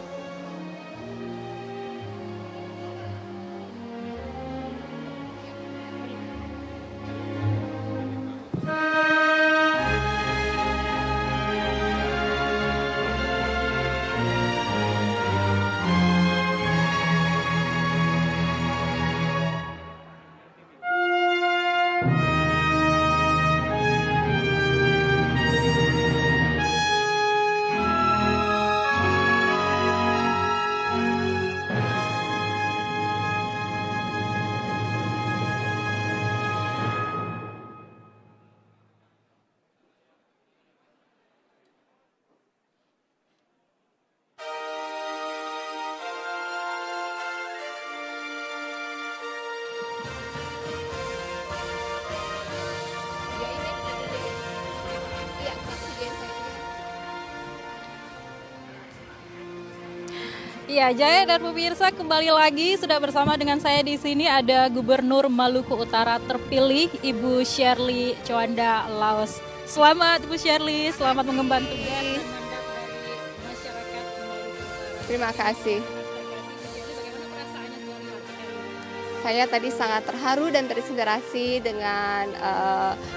Iya, Jaya dan pemirsa, kembali lagi sudah bersama dengan saya di sini ada Gubernur Maluku Utara terpilih Ibu Shirley Chowanda Laos. Selamat Bu Shirley, selamat mengemban tugas dan mandat dari masyarakat Maluku Utara. Terima kasih. Bagaimana perasaannya setelah dilantik hari ini? Saya tadi sangat terharu dan terinspirasi dengan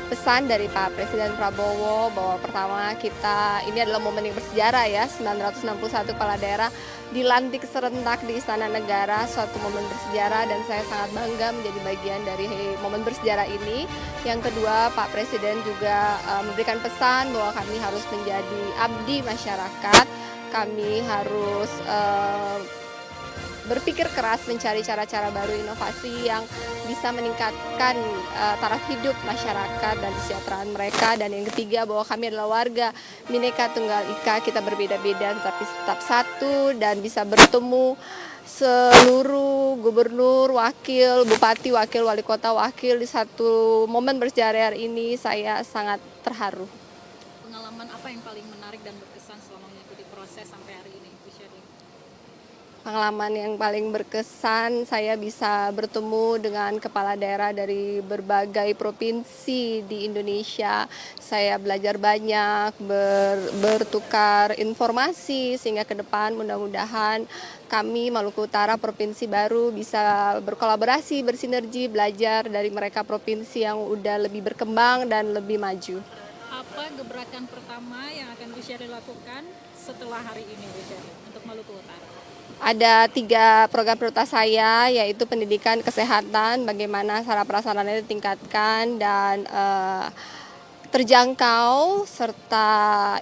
pesan dari Pak Presiden Prabowo bahwa pertama kita ini adalah momen yang bersejarah ya, 961 kepala daerah dilantik serentak di Istana Negara, suatu momen bersejarah dan saya sangat bangga menjadi bagian dari momen bersejarah ini. Yang kedua, Pak Presiden juga memberikan pesan bahwa kami harus menjadi abdi masyarakat, kami harus berpikir keras mencari cara-cara baru inovasi yang bisa meningkatkan taraf hidup masyarakat dan kesejahteraan mereka. Dan yang ketiga bahwa kami adalah warga Bhinneka Tunggal Ika, kita berbeda-beda tetapi tetap satu dan bisa bertemu seluruh gubernur, wakil, bupati, wakil, wali kota, wakil di satu momen bersejarah ini. Saya sangat terharu. Pengalaman apa yang paling menarik dan berkesan selama mengikuti proses sampai hari ini, Bu Shirley? Pengalaman yang paling berkesan, saya bisa bertemu dengan kepala daerah dari berbagai provinsi di Indonesia. Saya belajar banyak, bertukar informasi sehingga ke depan mudah-mudahan kami Maluku Utara provinsi baru bisa berkolaborasi, bersinergi, belajar dari mereka provinsi yang udah lebih berkembang dan lebih maju. Apa gebrakan pertama yang akan Bu Shirley lakukan setelah hari ini, Bu Shirley, untuk Maluku Utara? Ada 3 program prioritas saya, yaitu pendidikan, kesehatan, bagaimana sarana prasarananya ditingkatkan dan terjangkau, serta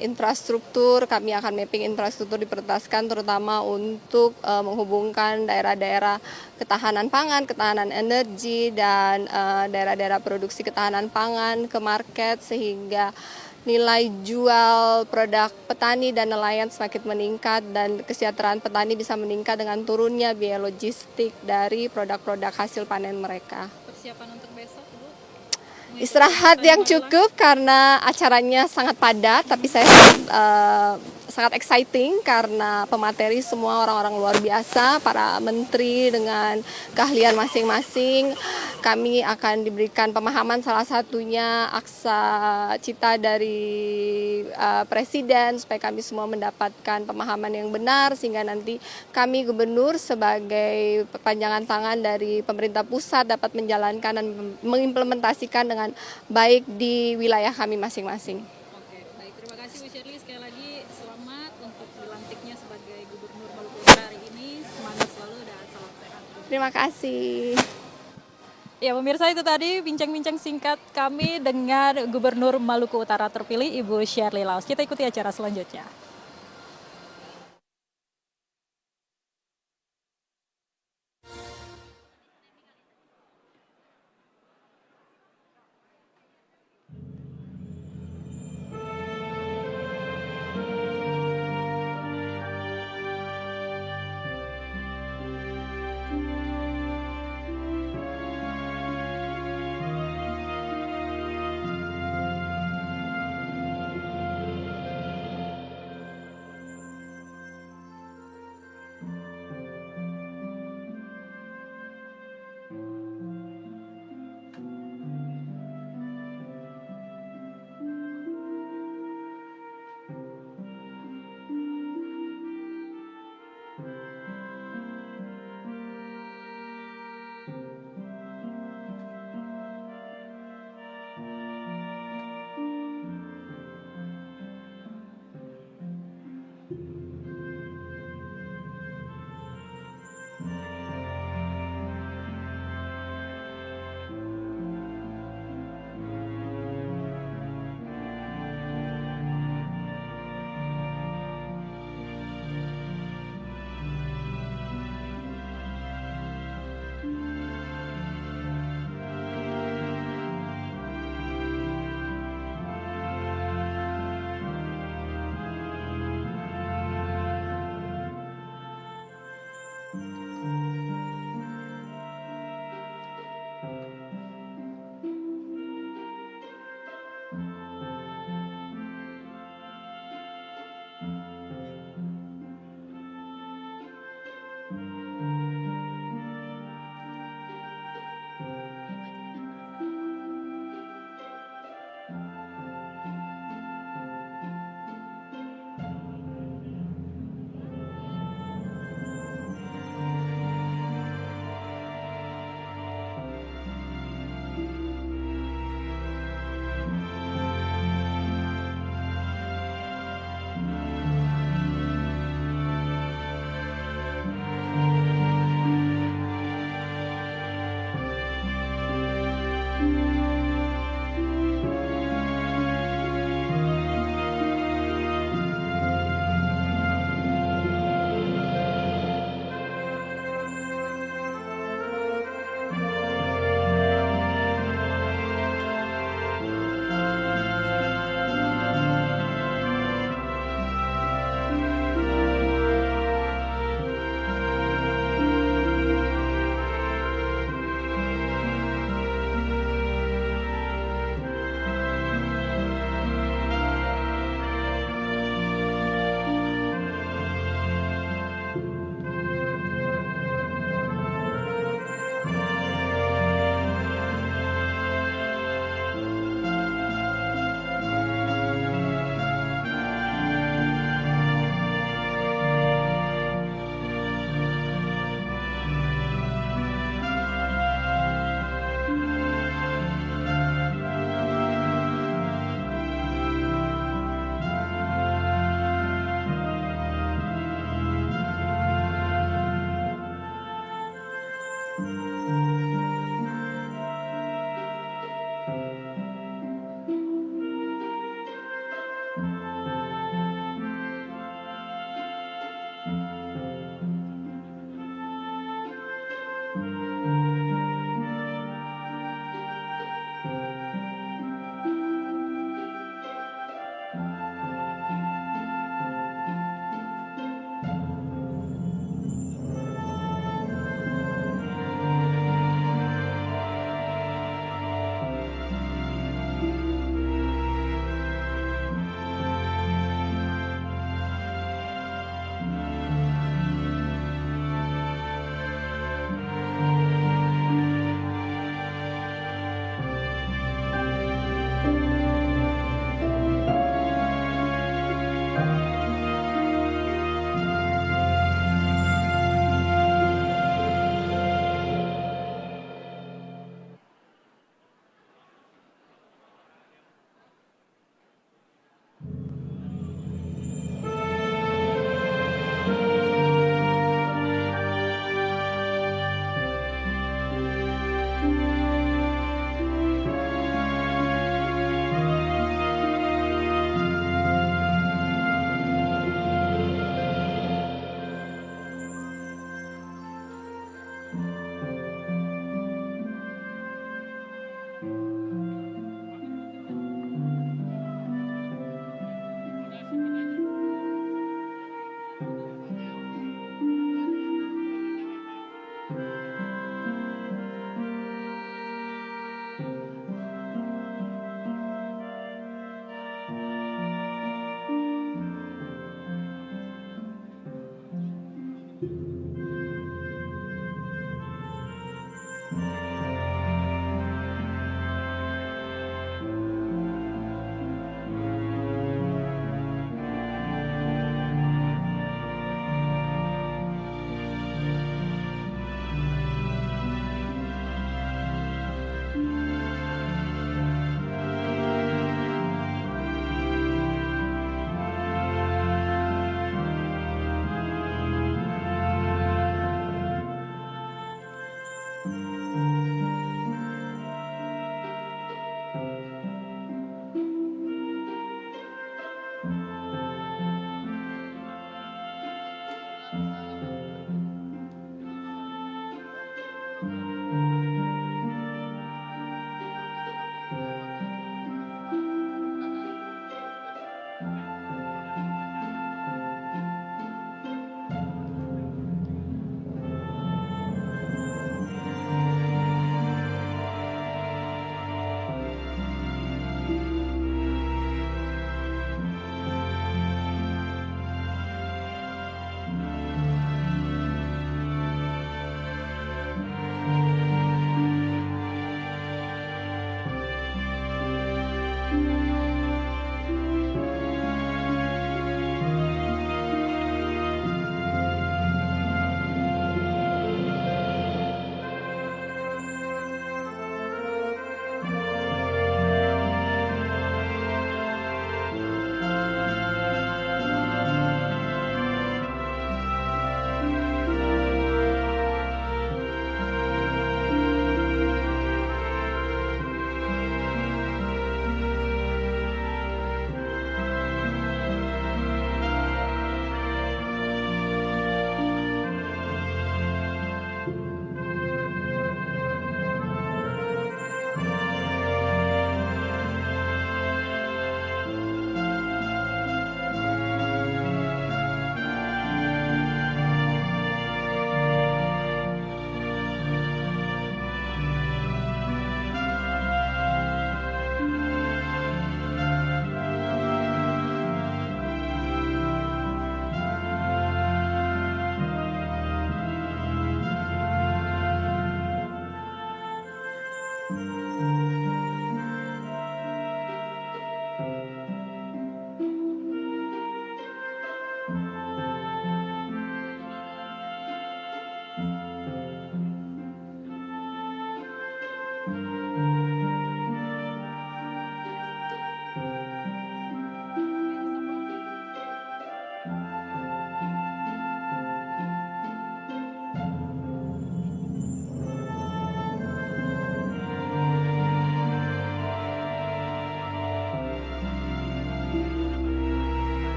infrastruktur. Kami akan mapping infrastruktur diprioritaskan terutama untuk menghubungkan daerah-daerah ketahanan pangan, ketahanan energi, dan daerah-daerah produksi ketahanan pangan ke market sehingga nilai jual produk petani dan nelayan semakin meningkat dan kesejahteraan petani bisa meningkat dengan turunnya biaya logistik dari produk-produk hasil panen mereka. Persiapan untuk besok, Bu? Istirahat yang cukup karena acaranya sangat padat, tapi saya sangat exciting karena pemateri semua orang-orang luar biasa, para menteri dengan keahlian masing-masing. Kami akan diberikan pemahaman, salah satunya aksa cita dari Presiden, supaya kami semua mendapatkan pemahaman yang benar, sehingga nanti kami gubernur sebagai perpanjangan tangan dari pemerintah pusat dapat menjalankan dan mengimplementasikan dengan baik di wilayah kami masing-masing. Oke, baik. Terima kasih Bu Shirley. Sekali lagi selamat untuk dilantiknya sebagai Gubernur Maluku Utara hari ini. Semangat selalu dan salam sehat. Terima kasih. Ya pemirsa, itu tadi bincang-bincang singkat kami dengan Gubernur Maluku Utara terpilih Ibu Shirley Laos. Kita ikuti acara selanjutnya.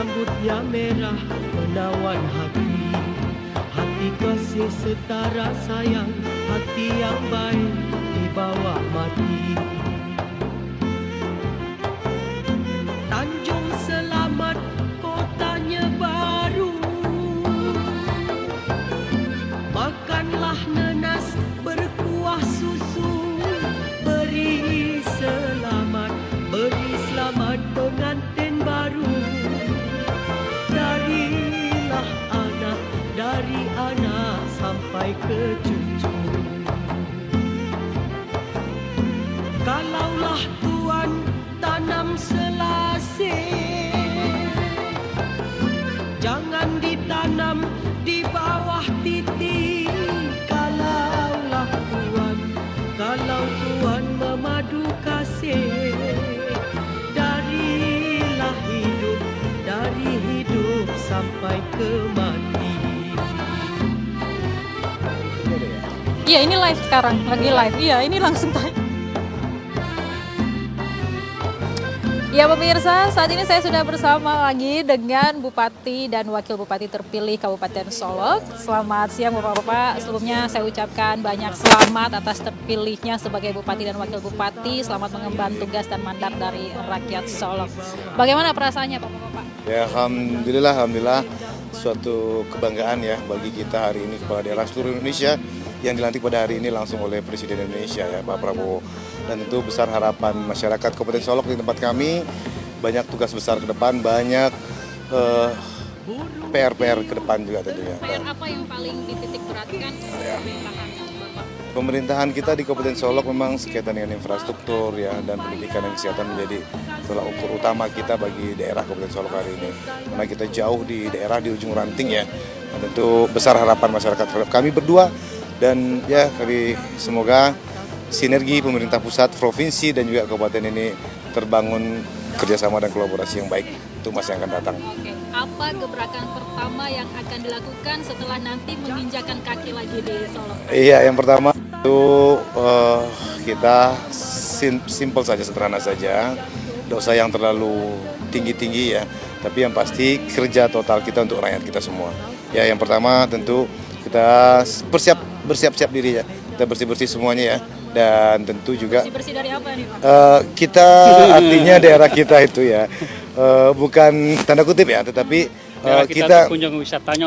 rambutnya merah menawan hati. Hati kasih setara sayang, hati yang baik dibawa mati. Tanjung Selamat kotanya baru, makanlah nanas berkuah susu. Beri selamat pengantin baru. Dari anak sampai ke cucu. Kalaulah Tuan tanam selasih, jangan ditanam di bawah titik. Kalau Tuan memadu kasih, dari hidup sampai ke mati. Iya, ini live sekarang, lagi live. Iya, ini langsung tanya. Ya pemirsa, saat ini saya sudah bersama lagi dengan Bupati dan Wakil Bupati terpilih Kabupaten Solok. Selamat siang Bapak-Bapak, sebelumnya saya ucapkan banyak selamat atas terpilihnya sebagai Bupati dan Wakil Bupati. Selamat mengemban tugas dan mandat dari rakyat Solok. Bagaimana perasaannya Bapak-Bapak? Ya Alhamdulillah, suatu kebanggaan ya bagi kita hari ini kepala daerah seluruh Indonesia yang dilantik pada hari ini langsung oleh Presiden Indonesia ya Pak Prabowo. Dan tentu besar harapan masyarakat Kabupaten Solok di tempat kami, banyak tugas besar ke depan, banyak PR ke depan juga tentunya. PR apa yang paling dititik beratkan pemerintahan Bapak? Pemerintahan kita di Kabupaten Solok memang sekaitan dengan infrastruktur ya dan pendidikan dan kesehatan menjadi tolak ukur utama kita bagi daerah Kabupaten Solok hari ini. Karena kita jauh di daerah di ujung ranting ya. Dan tentu besar harapan masyarakat terhadap kami berdua. Dan ya kami semoga sinergi pemerintah pusat, provinsi dan juga kabupaten ini terbangun kerjasama dan kolaborasi yang baik untuk masa yang akan datang. Oke, apa gebrakan pertama yang akan dilakukan setelah nanti menginjakan kaki lagi di Solok? Iya, yang pertama itu kita simpel saja, sederhana saja, tidak usah yang terlalu tinggi-tinggi ya, tapi yang pasti kerja total kita untuk rakyat kita semua. Ya, yang pertama tentu kita bersiap-siap diri ya, kita bersih-bersih semuanya ya, dan tentu juga bersih dari apa nih Pak? Kita artinya daerah kita itu ya, bukan tanda kutip ya, tetapi kita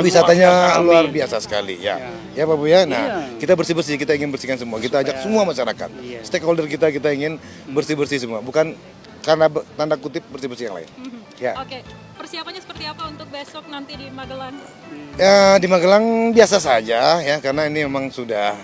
wisatanya luar biasa sekali ya, ya Pak Bu ya. Nah kita bersih-bersih, kita ingin bersihkan semua, kita ajak semua masyarakat, stakeholder kita ingin bersih-bersih semua, bukan karena tanda kutip bersih-bersih yang lain. Ya. Oke, persiapannya seperti apa untuk besok nanti di Magelang? Ya di Magelang biasa saja ya, karena ini memang sudah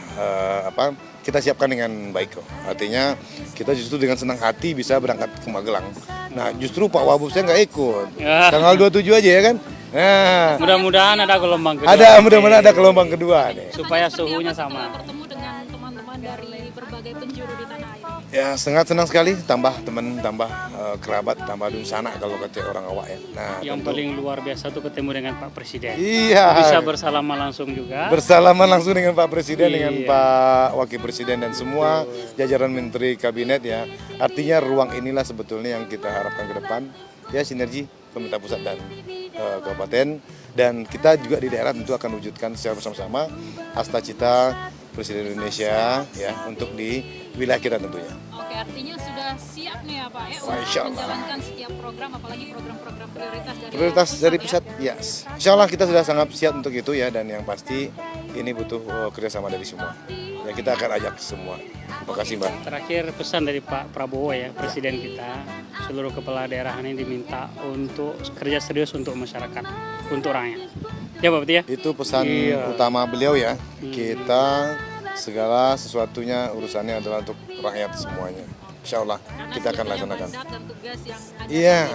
kita siapkan dengan baik kok. Artinya kita justru dengan senang hati bisa berangkat ke Magelang. Nah justru Pak Wabub saya nggak ikut. Tanggal 27 aja ya kan. Nah mudah-mudahan ada gelombang kedua. Mudah-mudahan ada gelombang kedua nih. Supaya suhunya sama. Bertemu dengan teman-teman dari berbagai penjuru di tanah air. Ya sangat senang sekali, tambah teman, tambah kerabat, tambah dunsana kalau kata orang awak ya. Nah, yang paling luar biasa tuh ketemu dengan Pak Presiden. Iya. Bisa bersalaman langsung juga. Bersalaman langsung dengan Pak Presiden, dengan Pak Wakil Presiden dan semua jajaran Menteri Kabinet ya. Artinya ruang inilah sebetulnya yang kita harapkan ke depan. Ya sinergi pemerintah pusat dan kabupaten, dan kita juga di daerah tentu akan wujudkan secara bersama-sama asta cita Presiden Indonesia ya untuk di wilayah kita tentunya. Oke, artinya sudah siap nih ya Pak ya untuk menjalankan setiap program, apalagi program-program prioritas dari pusat. Yes. Insya Allah kita sudah sangat siap untuk itu ya, dan yang pasti ini butuh kerjasama dari semua. Ya kita akan ajak semua. Terima kasih Mbak. Terakhir pesan dari Pak Prabowo ya, Presiden kita, seluruh kepala daerah ini diminta untuk kerja serius untuk masyarakat, untuk rakyat. Ya Pak Bupati ya? Itu pesan utama beliau ya. Kita segala sesuatunya urusannya adalah untuk rakyat semuanya. Insya Allah kita akan laksanakan. Iya.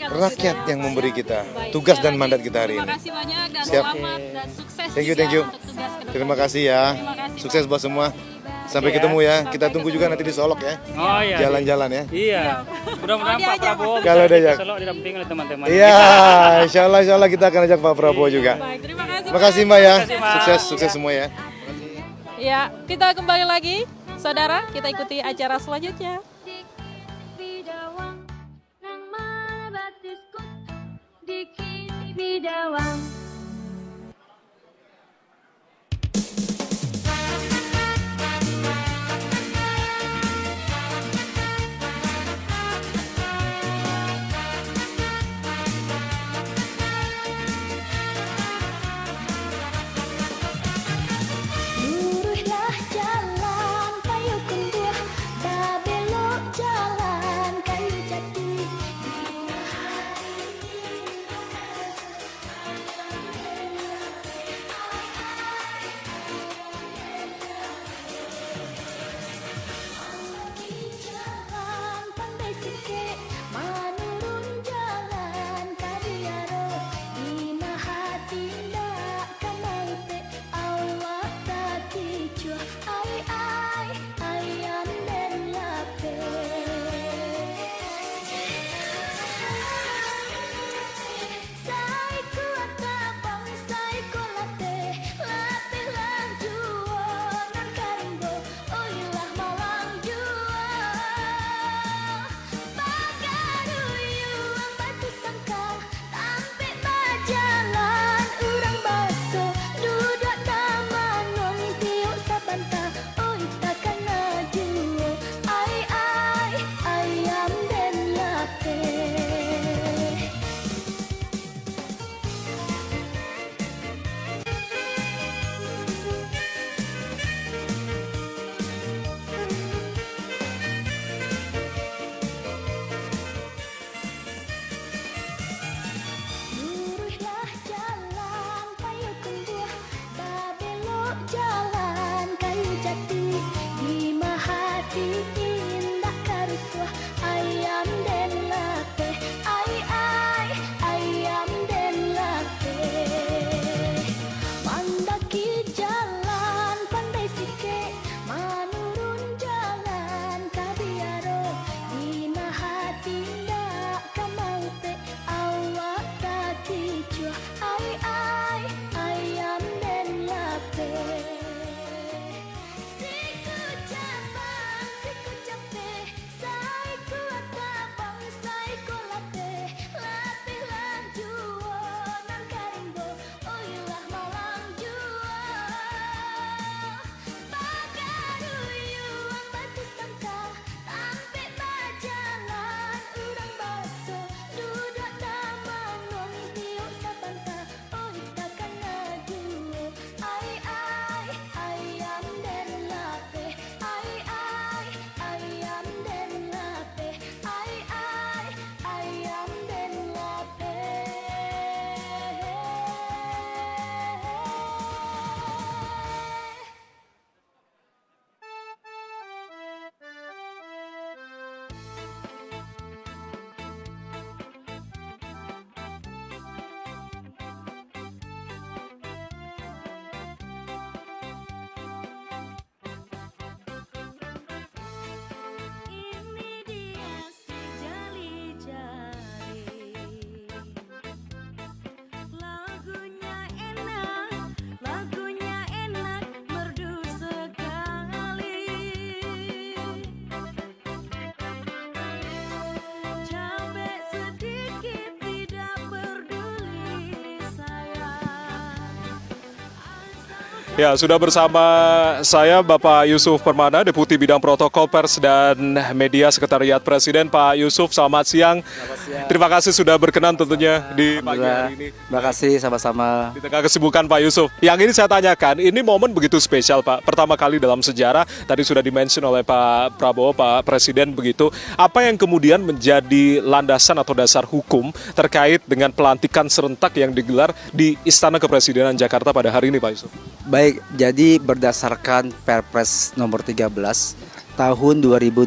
Rakyat yang memberi kita tugas dan mandat kita hari ini. Terima kasih banyak dan siap. Selamat dan sukses. Thank you. Terima kasih ya. Sukses buat semua. Sampai ketemu ya. Kita tunggu juga nanti di Solok ya. Oh iya. Jalan-jalan ya. Iya. Mudah-mudahan Pak Prabowo kalau bisa Solok didampingi oleh teman-teman. Iya, insya Allah kita akan ajak Pak Prabowo juga. Baik, terima kasih Mbak ya. Sukses semua ya. Ya, kita kembali lagi, saudara. Kita ikuti acara selanjutnya. bidawang. Luruslah jalan payu kumbuh, tak belok jalan kayu jati. Jalan pandai sikit, menurun jalan kadiaro. Ina hati ndak kamau te awak tati cuah. Ai ayam dan lape. Sai kuat abang, sai kolate, lape lang juo nan karimbo, oilah malang juo. Pagaruyuang batu sangkal, tampik majalan urang baso, duduk taman wong tiuk sabanta, oi takkan ngajuo. Ai ayam dan lape. Luruslah jalan payu kumbuh, tak belok jalan kayu jati. Di hati indah karusuh, ayam dan lape. Ai ayam dan lape. Mandaki jalan pandai sikit, menurun jalan kadiaro. Di hati ndak kamau te awak tati cuah. Ai ayam dan lape. Siku cabang, siku cape, sai kuat abang, sai kolate, lape lang juo nan karimbo, oilah malang juo. Pagaruyuang batu sangkal, tampik majalan urang baso, duduk taman wong tiuk sabanta, oi takkan ngajuo. Ai ayam dan lape. Ai ayam dan lape. Ai ayam dan lape. Ini dia si jali jari, lagunya enak, merdu sekali. Cabe sedikit tidak peduli saya. Ya, sudah bersama saya Bapak Yusuf Permana, Deputi Bidang Protokol Pers dan Media Sekretariat Presiden. Pak Yusuf, selamat siang. Terima kasih sudah berkenan tentunya di pagi hari ini. Terima kasih, sama-sama. Di tengah kesibukan Pak Yusuf. Yang ini saya tanyakan, ini momen begitu spesial Pak. Pertama kali dalam sejarah, tadi sudah dimention oleh Pak Prabowo, Pak Presiden begitu. Apa yang kemudian menjadi landasan atau dasar hukum terkait dengan pelantikan serentak yang digelar di Istana Kepresidenan Jakarta pada hari ini Pak Yusuf? Baik, jadi berdasarkan Perpres nomor 13 tahun 2025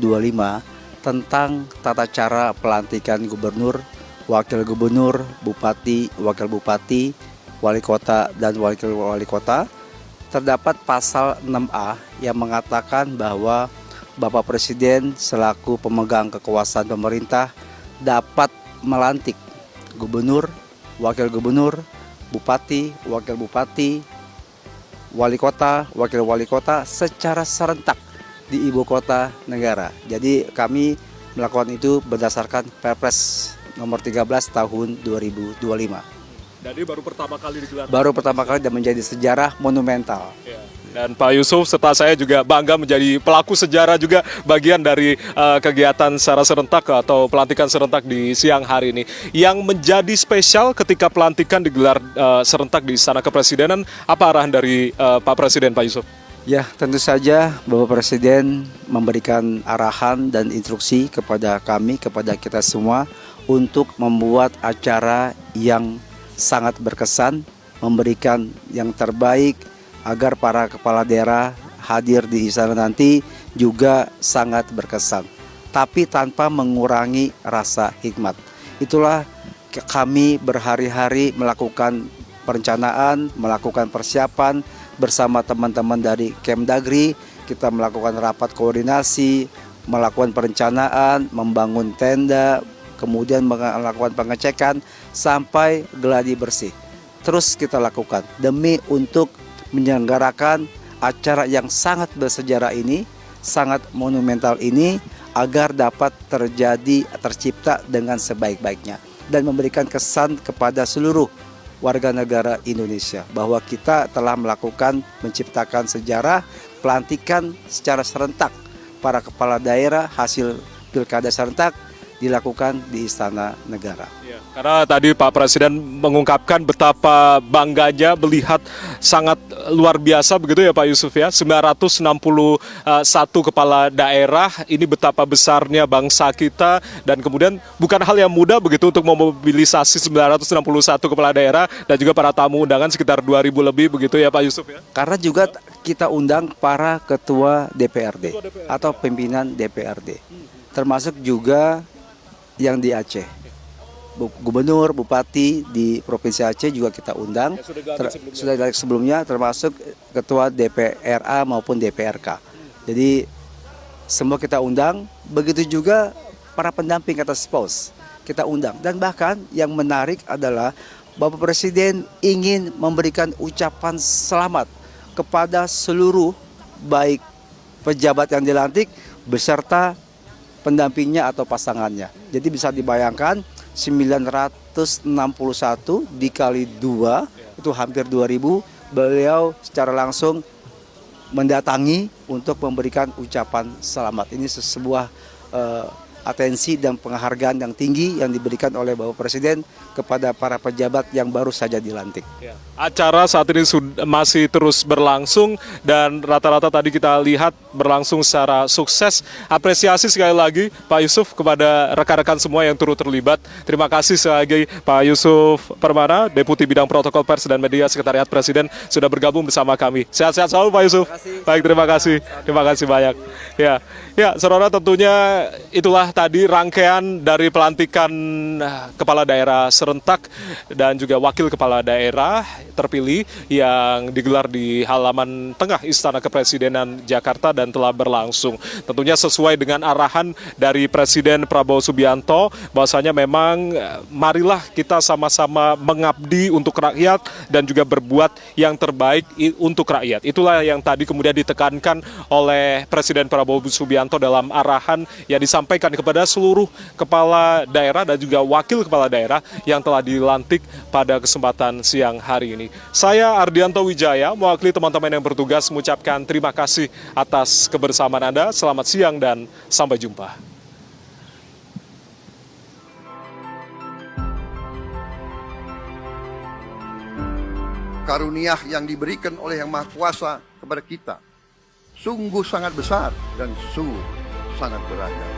tentang tata cara pelantikan gubernur, wakil gubernur, bupati, wakil bupati, wali kota, dan wakil wali kota, terdapat pasal 6A yang mengatakan bahwa Bapak Presiden selaku pemegang kekuasaan pemerintah dapat melantik gubernur, wakil gubernur, bupati, wakil bupati, wali kota, wakil wali kota secara serentak di ibu kota negara. Jadi kami melakukan itu berdasarkan Perpres nomor 13 tahun 2025. Jadi baru pertama kali digelar. Baru pertama kali dan menjadi sejarah monumental. Ya. Dan Pak Yusuf serta saya juga bangga menjadi pelaku sejarah juga bagian dari kegiatan secara serentak atau pelantikan serentak di siang hari ini. Yang menjadi spesial ketika pelantikan digelar serentak di Istana Kepresidenan, apa arahan dari Pak Presiden, Pak Yusuf? Ya, tentu saja Bapak Presiden memberikan arahan dan instruksi kepada kami, kepada kita semua untuk membuat acara yang sangat berkesan, memberikan yang terbaik agar para kepala daerah hadir di istana nanti juga sangat berkesan, tapi tanpa mengurangi rasa hikmat. Itulah kami berhari-hari melakukan perencanaan, melakukan persiapan bersama teman-teman dari Kemdagri. Kita melakukan rapat koordinasi, melakukan perencanaan, membangun tenda, kemudian melakukan pengecekan sampai geladi bersih. Terus kita lakukan demi untuk menyelenggarakan acara yang sangat bersejarah ini, sangat monumental ini, agar dapat tercipta dengan sebaik-baiknya dan memberikan kesan kepada seluruh warga negara Indonesia bahwa kita telah menciptakan sejarah pelantikan secara serentak para kepala daerah hasil pilkada serentak dilakukan di Istana Negara. Ya, karena tadi Pak Presiden mengungkapkan betapa bangganya melihat sangat luar biasa begitu ya Pak Yusuf ya, 961 kepala daerah, ini betapa besarnya bangsa kita dan kemudian bukan hal yang mudah begitu untuk memobilisasi 961 kepala daerah dan juga para tamu undangan sekitar 2.000 lebih begitu ya Pak Yusuf ya. Karena juga kita undang para ketua DPRD atau pimpinan DPRD, termasuk juga yang di Aceh, gubernur, bupati di Provinsi Aceh juga kita undang, sudah dari sebelumnya, termasuk ketua DPRA maupun DPRK. Jadi semua kita undang, begitu juga para pendamping atas pos kita undang. Dan bahkan yang menarik adalah Bapak Presiden ingin memberikan ucapan selamat kepada seluruh baik pejabat yang dilantik beserta pendampingnya atau pasangannya. Jadi bisa dibayangkan 961 dikali 2 itu hampir 2.000. Beliau secara langsung mendatangi untuk memberikan ucapan selamat. Ini sebuah atensi dan penghargaan yang tinggi yang diberikan oleh Bapak Presiden kepada para pejabat yang baru saja dilantik. Ya. Acara saat ini masih terus berlangsung dan rata-rata tadi kita lihat berlangsung secara sukses. Apresiasi sekali lagi Pak Yusuf kepada rekan-rekan semua yang turut terlibat. Terima kasih sekali lagi Pak Yusuf Permana, Deputi Bidang Protokol Pers dan Media Sekretariat Presiden sudah bergabung bersama kami. Sehat-sehat selalu Pak Yusuf. Baik, terima kasih. Terima kasih banyak. Ya, saudara, tentunya itulah tadi rangkaian dari pelantikan kepala daerah serentak dan juga wakil kepala daerah terpilih yang digelar di halaman tengah Istana Kepresidenan Jakarta dan telah berlangsung. Tentunya sesuai dengan arahan dari Presiden Prabowo Subianto bahwasanya memang marilah kita sama-sama mengabdi untuk rakyat dan juga berbuat yang terbaik untuk rakyat. Itulah yang tadi kemudian ditekankan oleh Presiden Prabowo Subianto dalam arahan yang disampaikan kepada seluruh kepala daerah dan juga wakil kepala daerah yang telah dilantik pada kesempatan siang hari ini. Saya Ardianto Wijaya, mewakili teman-teman yang bertugas mengucapkan terima kasih atas kebersamaan Anda. Selamat siang dan sampai jumpa. Karunia yang diberikan oleh Yang Maha Kuasa kepada kita sungguh sangat besar dan sungguh sangat beragam.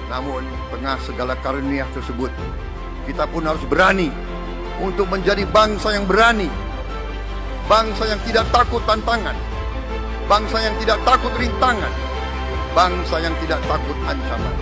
Namun, tengah segala karunia tersebut, kita pun harus berani untuk menjadi bangsa yang berani, bangsa yang tidak takut tantangan, bangsa yang tidak takut rintangan, bangsa yang tidak takut ancaman.